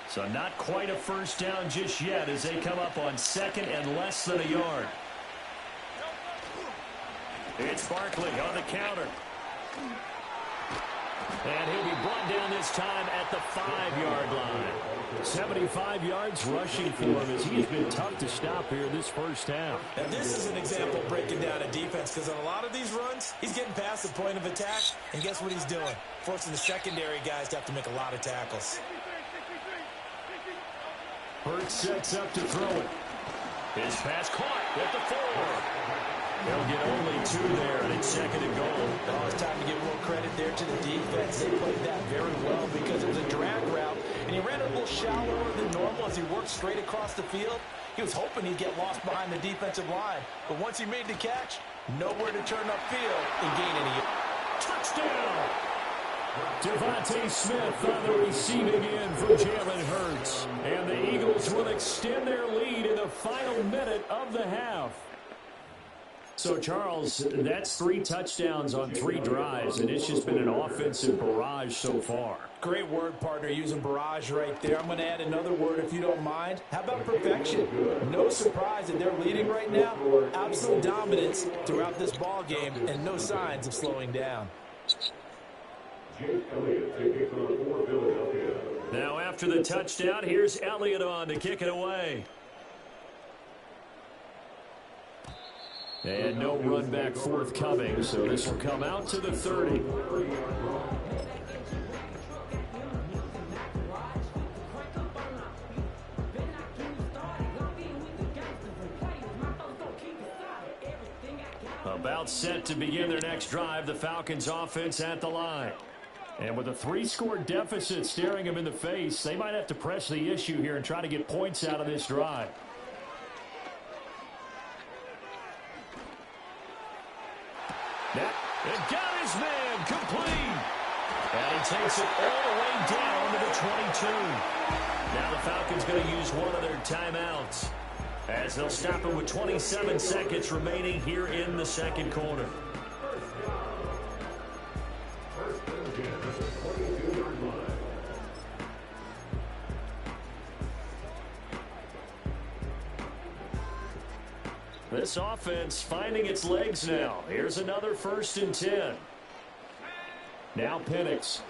G: So not quite a 1st down just yet as they come up on 2nd and less than a yard. It's Barkley on the counter. And he'll be brought down this time at the 5-yard line. 75 yards rushing for him as he's been tough to stop here this 1st half.
H: And this is an example of breaking down a defense because on a lot of these runs, he's getting past the point of attack. And guess what he's doing? Forcing the secondary guys to have to make a lot of tackles.
G: Hurts sets up to throw it. His pass caught at the 4. They'll get only 2 there, and it's 2nd and goal.
H: Oh, it's time to give a little credit there to the defense. They played that very well because it was a drag route, and he ran it a little shallower than normal as he worked straight across the field. He was hoping he'd get lost behind the defensive line, but once he made the catch, nowhere to turn upfield and gain any.
G: Touchdown! Devontae Smith on the receiving end for Jalen Hurts. And the Eagles will extend their lead in the final minute of the half. So, Charles, that's 3 touchdowns on 3 drives, and it's just been an offensive barrage so far.
H: Great word, partner, using barrage right there. I'm going to add another word if you don't mind. How about perfection? No surprise that they're leading right now. Absolute dominance throughout this ball game and no signs of slowing down.
G: Now after the touchdown, here's Elliott on to kick it away. And no run back forthcoming, so this will come out to the 30. About set to begin their next drive, the Falcons offense at the line. And with a 3-score deficit staring them in the face, they might have to press the issue here and try to get points out of this drive. And got his man complete. And he takes it all the way down to the 22. Now the Falcons going to use one of their timeouts as they'll stop him with 27 seconds remaining here in the second quarter. This offense finding its legs now. Here's another 1st and 10. Now Penix.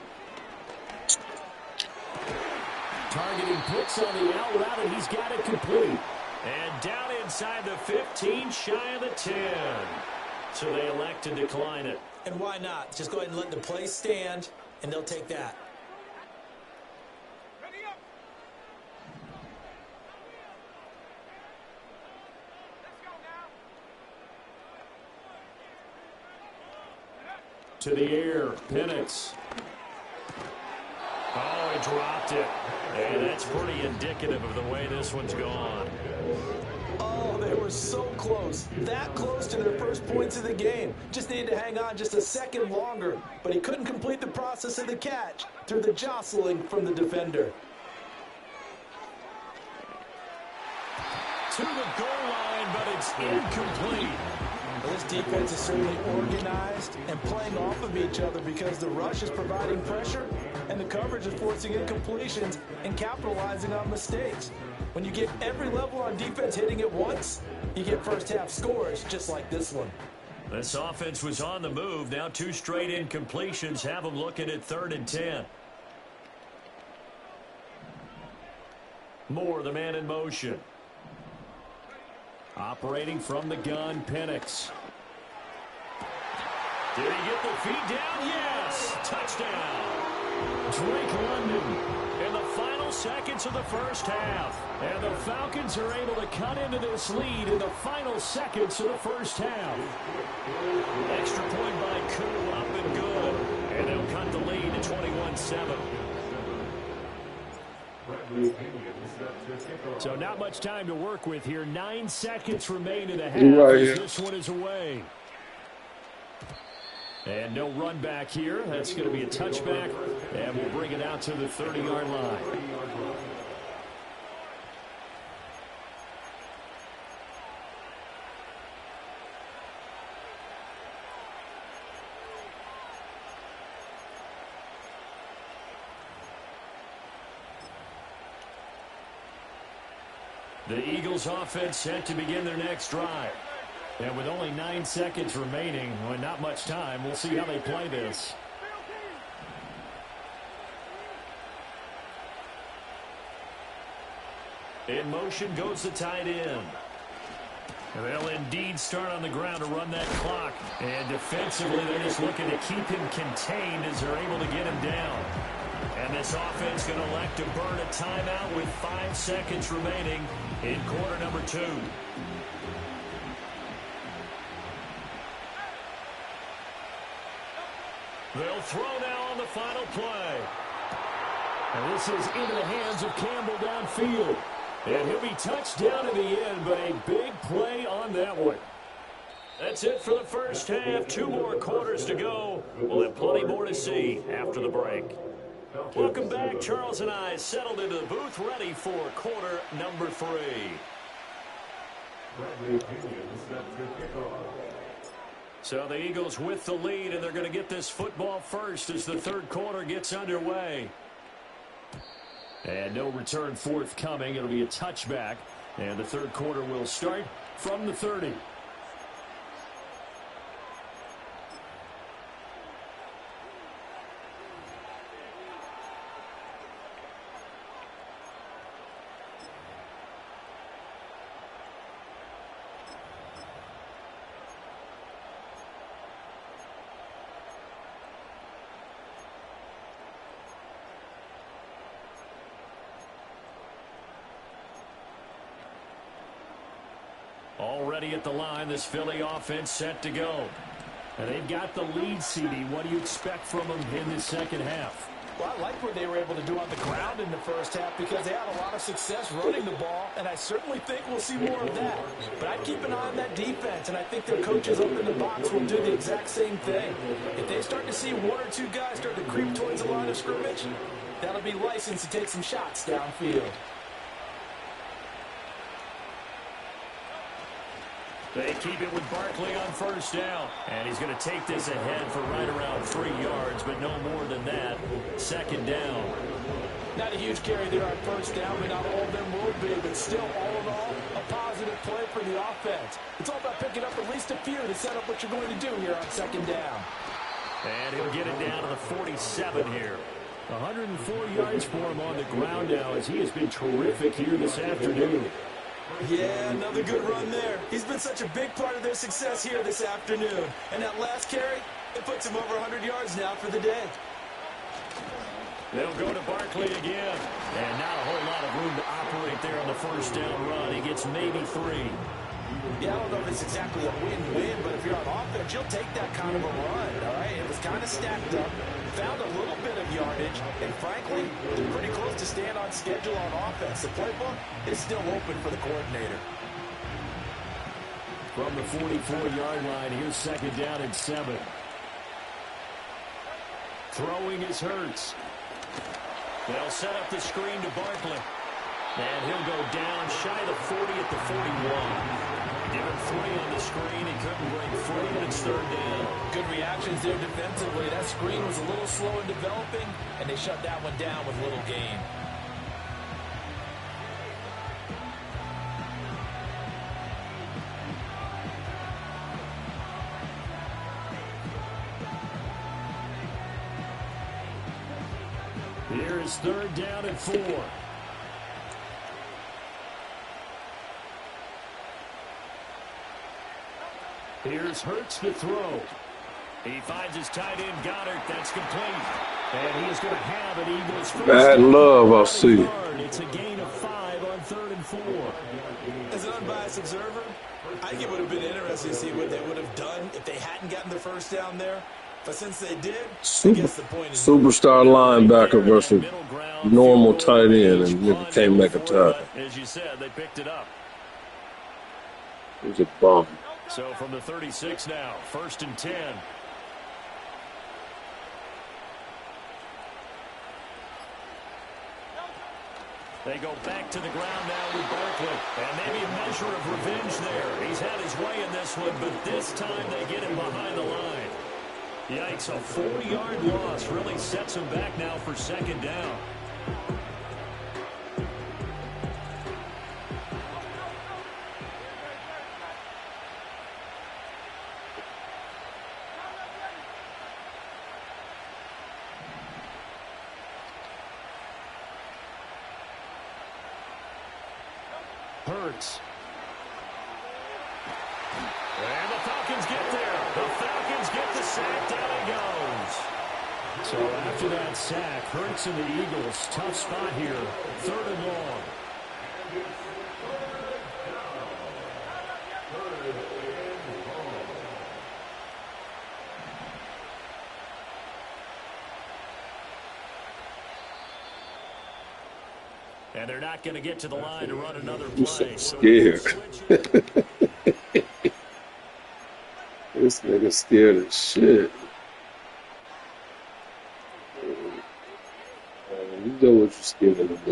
G: Targeting Pitts on the out route, and he's got it complete. And down inside the 15, shy of the 10. So they elect to decline it.
H: And why not? Just go ahead and let the play stand, and they'll take that.
G: To the air, Penix. Oh, he dropped it. And that's pretty indicative of the way this one's gone.
H: Oh, they were so close. That close to their first points of the game. Just needed to hang on just a second longer. But he couldn't complete the process of the catch through the jostling from the defender.
G: To the goal line, but it's incomplete.
H: Well, this defense is certainly organized and playing off of each other because the rush is providing pressure and the coverage is forcing incompletions and capitalizing on mistakes. When you get every level on defense hitting at once, you get first-half scores just like this one.
G: This offense was on the move. Now 2 straight incompletions have them looking at 3rd and 10. Moore, the man in motion. Operating from the gun, Penix. Did he get the feet down? Yes! Touchdown! Drake London in the final seconds of the first half. And the Falcons are able to cut into this lead in the final seconds of the first half. Extra point by Koo, up and good. And they'll cut the lead to 21-7. So not much time to work with here. 9 seconds remain in the half as this one is away. And no run back here. That's going to be a touchback. And we'll bring it out to the 30-yard line. The Eagles offense set to begin their next drive. And with only 9 seconds remaining, well, not much time, we'll see how they play this. In motion goes the tight end. They'll indeed start on the ground to run that clock. And defensively, they're just looking to keep him contained as they're able to get him down. And this offense going to elect to burn a timeout with 5 seconds remaining in quarter number 2. They'll throw now on the final play. And this is into the hands of Campbell downfield. And he'll be touched down in the end, but a big play on that one. That's it for the first half. 2 more quarters to go. We'll have plenty more to see after the break. Welcome back. Charles and I settled into the booth ready for quarter number 3. So the Eagles with the lead, and they're going to get this football first as the third quarter gets underway. And no return forthcoming. It'll be a touchback, and the third quarter will start from the 30. Already at the line, this Philly offense set to go. And they've got the lead, CD. What do you expect from them in the second half?
H: Well, I like what they were able to do on the ground in the first half because they had a lot of success running the ball, and I certainly think we'll see more of that. But I keep an eye on that defense, and I think their coaches up in the box will do the exact same thing. If they start to see one or two guys start to creep towards the line of scrimmage, that'll be license to take some shots downfield.
G: They keep it with Barkley on first down. And he's going to take this ahead for right around 3 yards, but no more than that. Second down.
H: Not a huge carry there on first down, but not all of them will be. But still, all in all, a positive play for the offense. It's all about picking up at least a few to set up what you're going to do here on second down.
G: And he'll get it down to the 47 here. 104 yards for him on the ground now as he has been terrific here this afternoon.
H: Yeah, another good run there. He's been such a big part of their success here this afternoon. And that last carry, it puts him over 100 yards now for the day.
G: They'll go to Barkley again. And not a whole lot of room to operate there on the first down run. He gets maybe 3.
H: Yeah, I don't know if it's exactly a win-win, but if you're on offense, you'll take that kind of a run, all right? It was kind of stacked up, found a little bit of yardage, and frankly, they're pretty close to staying on schedule on offense. The playbook is still open for the coordinator.
G: From the 44-yard line, here's second down and 7. Throwing is Hurts. They'll set up the screen to Barkley. And he'll go down shy of the 40 at the 41. Given 3 on the screen, he couldn't break free, and it's third down.
H: Good reactions there defensively. That screen was a little slow in developing, and they shut that one down with little gain.
G: Here is third down and 4. Here's Hurts to throw. He finds his tight end, Goddard. That's complete. And he is going to have an Eagles first.
A: Bad love, I see.
G: It's a gain of 5 on 3rd and 4.
H: As an unbiased observer, I think it would have been interesting to see what they would have done if they hadn't gotten the first down there. But since they did, I guess the point is
A: Superstar linebacker versus normal tight end, and nigga can't make a tackle.
G: As you said, they picked it up.
A: He's a bum.
G: So from the 36 now, 1st and 10. They go back to the ground now with Barkley. And maybe a measure of revenge there. He's had his way in this one, but this time they get him behind the line. Yikes, a 4-yard loss really sets him back now for second down. Hurts. And the Falcons get there. The Falcons get the sack. Down he goes. So after that sack, Hurts and the Eagles, tough spot here. 3rd and long. And they're not going to get to the line to run another play.
A: I'm so scared. This nigga scared as shit. You know what you're scared of.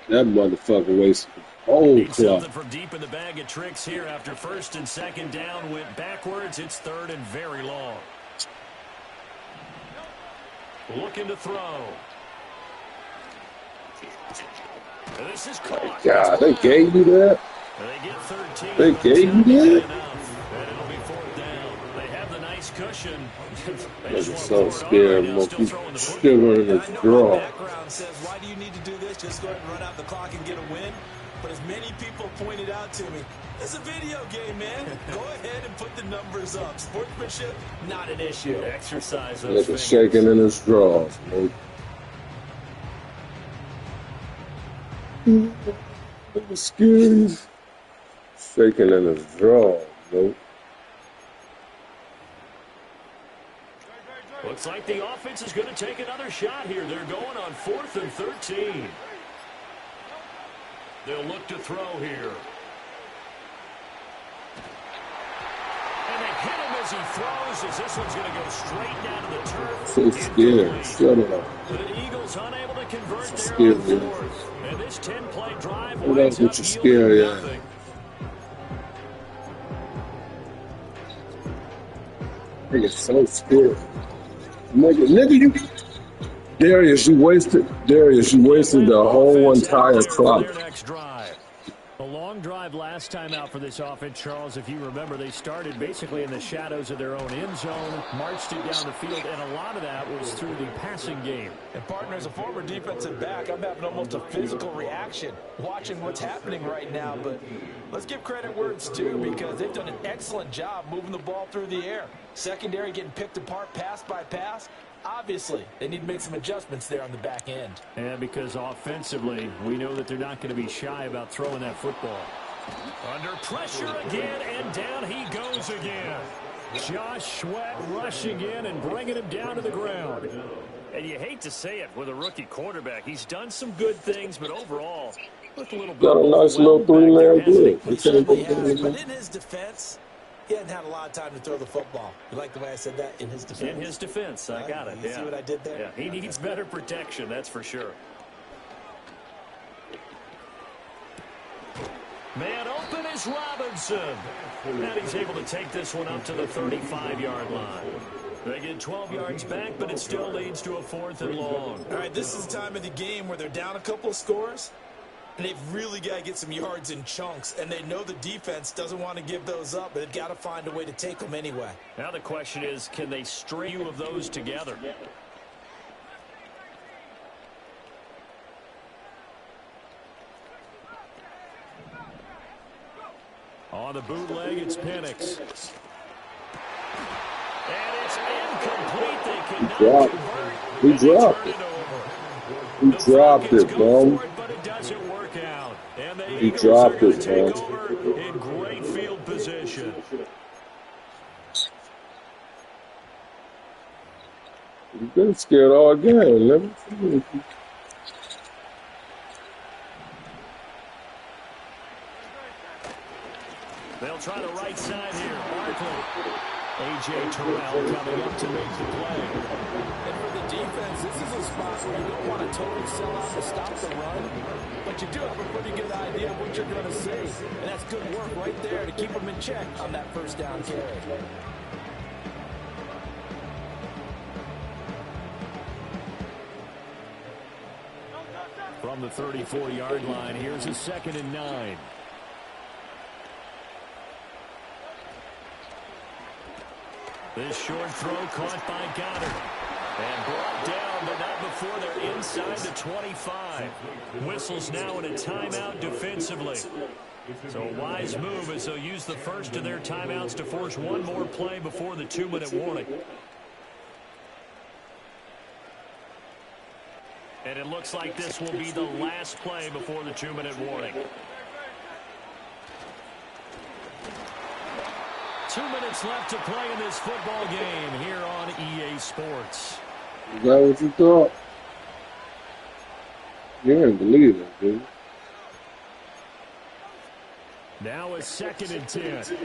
A: That motherfucker wasted Oh,
G: Need
A: clock.
G: something from deep in the bag of tricks here after first and second down went backwards. It's third and very long. Looking to throw. And this is caught.
A: God, they gave you that?
G: They get 13.
A: They
G: but
A: gave
G: it's
A: you
G: not
A: that?
G: enough. And it'll be fourth down. They have the nice cushion. They
A: Nigga
G: just
A: so
G: want to pour it on
A: scared,
G: right now, still
A: monkey
G: throwing the football.
A: shivering in
H: I
A: his
H: know my
A: draw.
H: background says, why do you need to do this? Just go ahead and run out the clock and get a win. But as many people pointed out to me, it's a video game, man. Go ahead and put the numbers up. Sportsmanship, not an issue.
G: Exercise those
A: Nigga
G: fingers.
A: shaking in his drawers, man. Nigga scared. Shaking in his drawers, man.
G: Looks like the offense is going to take another shot here. They're going on 4th and 13. They'll look to throw here. And they hit him as he throws, as this one's going to go straight down to the turf.
A: So scared. Shut up.
G: The Eagles unable to convert there
A: Scared,
G: on
A: man.
G: 4th. And this 10-play drive
A: What
G: winds
A: else
G: up
A: with your
G: yielding
A: scary ass?
G: nothing.
A: Nigga so scared. Nigga, you... Darius, you wasted the whole entire clock.
G: Their next drive. A long drive last time out for this offense, Charles. If you remember, they started basically in the shadows of their own end zone, marched it down the field, and a lot of that was through the passing game.
H: And partner, as a former defensive back, I'm having almost a physical reaction watching what's happening right now. But let's give credit where it's due, because they've done an excellent job moving the ball through the air. Secondary getting picked apart pass by pass. Obviously, they need to make some adjustments there on the back end.
G: And because offensively, we know that they're not going to be shy about throwing that football. Under pressure again, and down he goes again. Josh Sweat rushing in and bringing him down to the ground. And you hate to say it with a rookie quarterback. He's done some good things, but overall, looked a little bit
A: Got a nice little three-man blitz.
H: He certainly has, but in his defense, he hasn't had a lot of time to throw the football. You like the way I said that? In his defense?
G: In his defense, I got it.
H: You see what I did there?
G: Yeah, he needs better protection, that's for sure. Man open is Robinson. And he's able to take this one up to the 35-yard line. They get 12 yards back, but it still leads to a 4th and long.
H: All right, this is the time of the game where they're down a couple of scores, and they've really got to get some yards in chunks, and they know the defense doesn't want to give those up, but they've got to find a way to take them anyway.
G: Now the question is, can they string two of those together? On the bootleg, it's Penix. And it's incomplete. They cannot convert.
A: He dropped it. He dropped it, bro.
G: But it doesn't work out. And the
A: He
G: Eagles
A: dropped
G: are going
A: it,
G: to take
A: man.
G: over in great field position.
A: You've been scared all game, man.
G: They'll try the right side here. Barkley. A.J. Terrell coming up to make the play.
H: And for the defense, this is a spot where you don't want to totally sell out to stop the run, but you do have a pretty good idea of what you're going to see. And that's good work right there to keep them in check on that first down carry.
G: From the 34-yard line, here's a 2nd and 9. This short throw caught by Goddard. And brought down, but not before they're inside the 25. Whistles now in a timeout defensively. So a wise move as they'll use the first of their timeouts to force one more play before the 2-minute warning. And it looks like this will be the last play before the 2-minute warning. 2 minutes left to play in this football game here on EA Sports.
A: Is that what you thought? You didn't believe it, dude.
G: Now a 2nd and 10.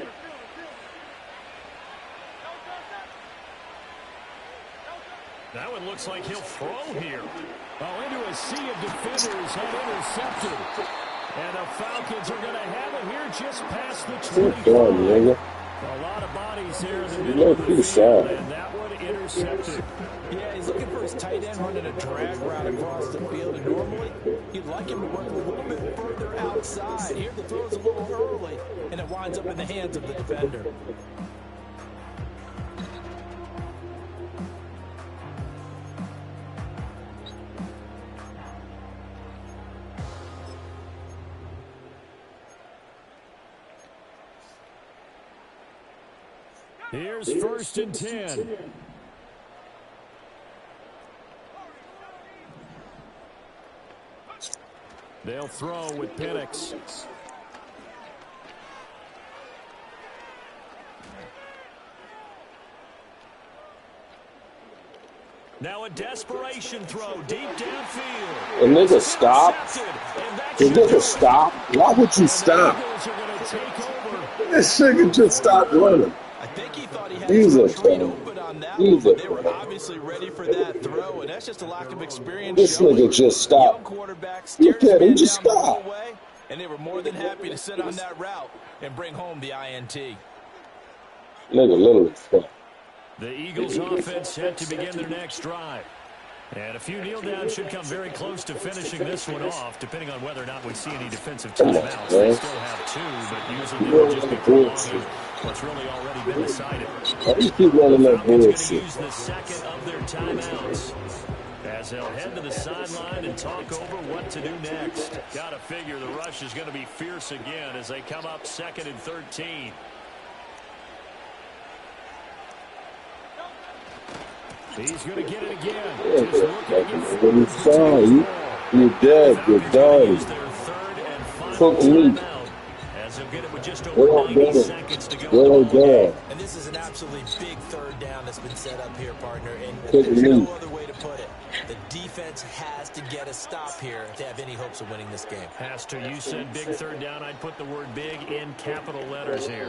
G: Now it looks like he'll throw here. Oh, into a sea of defenders and intercepted. And the Falcons are going to have it here just past the
A: Good
G: 25.
A: done, nigga.
G: A lot of bodies here in the
A: You
G: middle
A: know,
G: of the
A: peace
G: field,
A: out.
G: and that one intercepted.
H: Yeah, he's looking for his tight end running a drag route across the field, and normally you'd like him to work a little bit further outside. Here the throw's a little early, and it winds up in the hands of the defender.
G: Here's first and 10. They'll throw with Penix. Now a desperation throw deep downfield.
A: And nigga, stop. And nigga, stop. Why would you stop? This nigga just stopped running.
H: I think he thought he had
A: He's
H: his
A: a
H: retreat
A: fan.
H: open on that
A: He's
H: one,
A: a
H: but they were
A: fan.
H: obviously ready for that throw, and that's just a lack of experience.
A: This
H: showing.
A: nigga just
H: Young
A: stopped.
H: quarterback
A: Look
H: steered his
A: at him,
H: man
A: just
H: down the
A: stop.
H: whole way, and they were more than happy to sit on that route and bring home the INT.
A: Nigga literally stopped.
G: The Eagles offense set to begin their next drive. And a few kneel downs should come very close to finishing this one off, depending on whether or not we see any defensive timeouts. They still have two, but usually they will just be prolonging what's really already been decided.
A: Why you keep running
G: The
A: that
G: Falcons going to
A: bullshit?
G: use the second of their timeouts as they'll head to the sideline and talk over what to do next. Got to figure the rush is going to be fierce again as they come up 2nd and 13. He's going to get it again. Just looking to get
A: What you saw, you dead, you're done. Cook meat.
G: As they'll get it with just
A: Go
G: over 90
A: down.
G: seconds to go.
A: Go down.
H: And this is an absolutely big third down that's been set up here, partner, and
A: Cook
H: there's
A: meat.
H: no other way to put it. The defense has to get a stop here to have any hopes of winning this game.
G: Has to. You said big third down. I'd put the word big in capital letters here.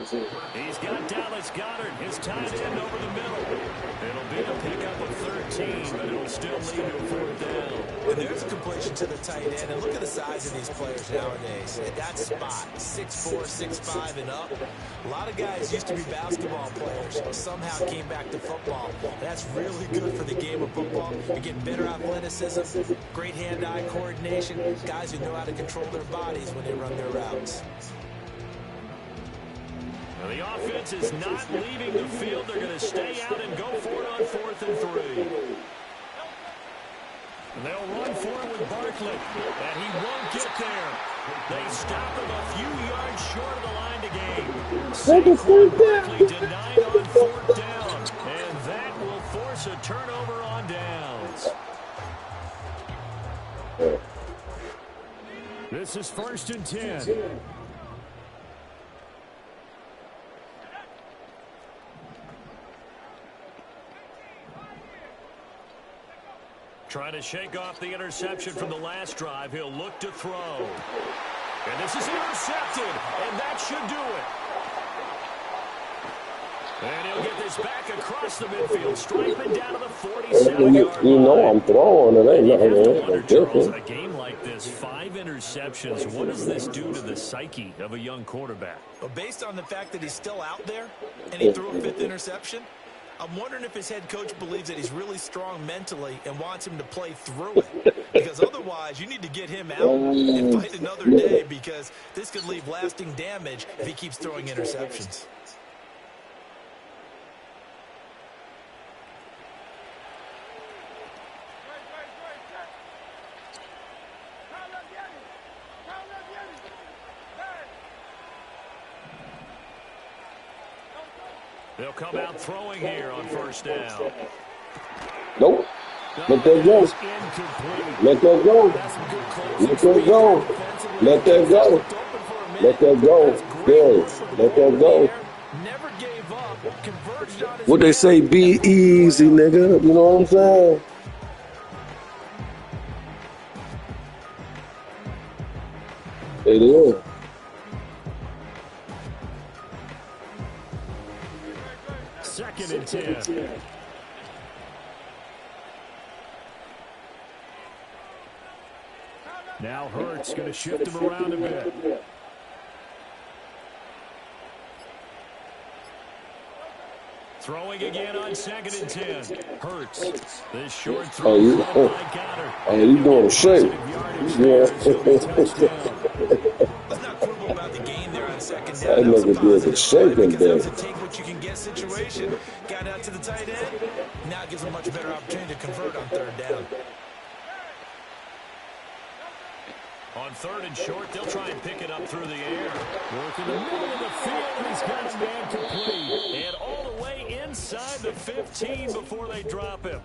G: He's got Dallas Goedert, his tight end over the middle. It'll be a pickup of 13, but it'll still lead to a 4th down.
H: And there's a completion to the tight end. And look at the size of these players nowadays. At that spot, 6'4", 6'5", and up. A lot of guys used to be basketball players. Somehow came back to football. That's really good for the game of football. You get better athleticism, great hand-eye coordination, guys who know how to control their bodies when they run their routes.
G: Now the offense is not leaving the field. They're going to stay out and go for it on 4th and 3. And they'll run for it with Barkley, and he won't get there. They stop him a few yards short of the line to gain. Saquon Barkley denied on 4th down, and that will force a turnover on downs. This is 1st and 10. Trying to shake off the interception from the last drive. He'll look to throw. And this is intercepted, and that should do it. And he'll get this back across the midfield, striping down to the 47-yard line.
A: You know I'm throwing it. Ain't nothing different.
G: A game like this, 5 interceptions, what does this do to the psyche of a young quarterback?
H: But based on the fact that he's still out there and he threw a 5th interception, I'm wondering if his head coach believes that he's really strong mentally and wants him to play through it. Because otherwise, you need to get him out and fight another day, because this could leave lasting damage if he keeps throwing interceptions.
G: They'll come out throwing here on 1st down.
A: Nope. Let that go. Let that go. Let that go. Let that go. Let that go. Yes. Let that go.
H: Never gave up. Converged on his
A: What they say, be easy, nigga. You know what I'm saying? It is.
G: Second and 10. Now Hurts going to shift him around a bit. Throwing again on 2nd and 10. Hurts. This short throw caught by Goddard.
A: You doing a shake. Yeah.
H: Let's not quibble about the gain there on 2nd
A: That
H: down. That was a
A: nigga did the
H: positive play
A: shaking
H: because that was a
A: there.
H: take what you can get situation. Got out to the tight end. Now gives him a much better opportunity to convert on 3rd down.
G: On 3rd and short, they'll try and pick it up through the air. Work in the middle of the field, and he's got a man complete. And all the way inside the 15 before they drop him.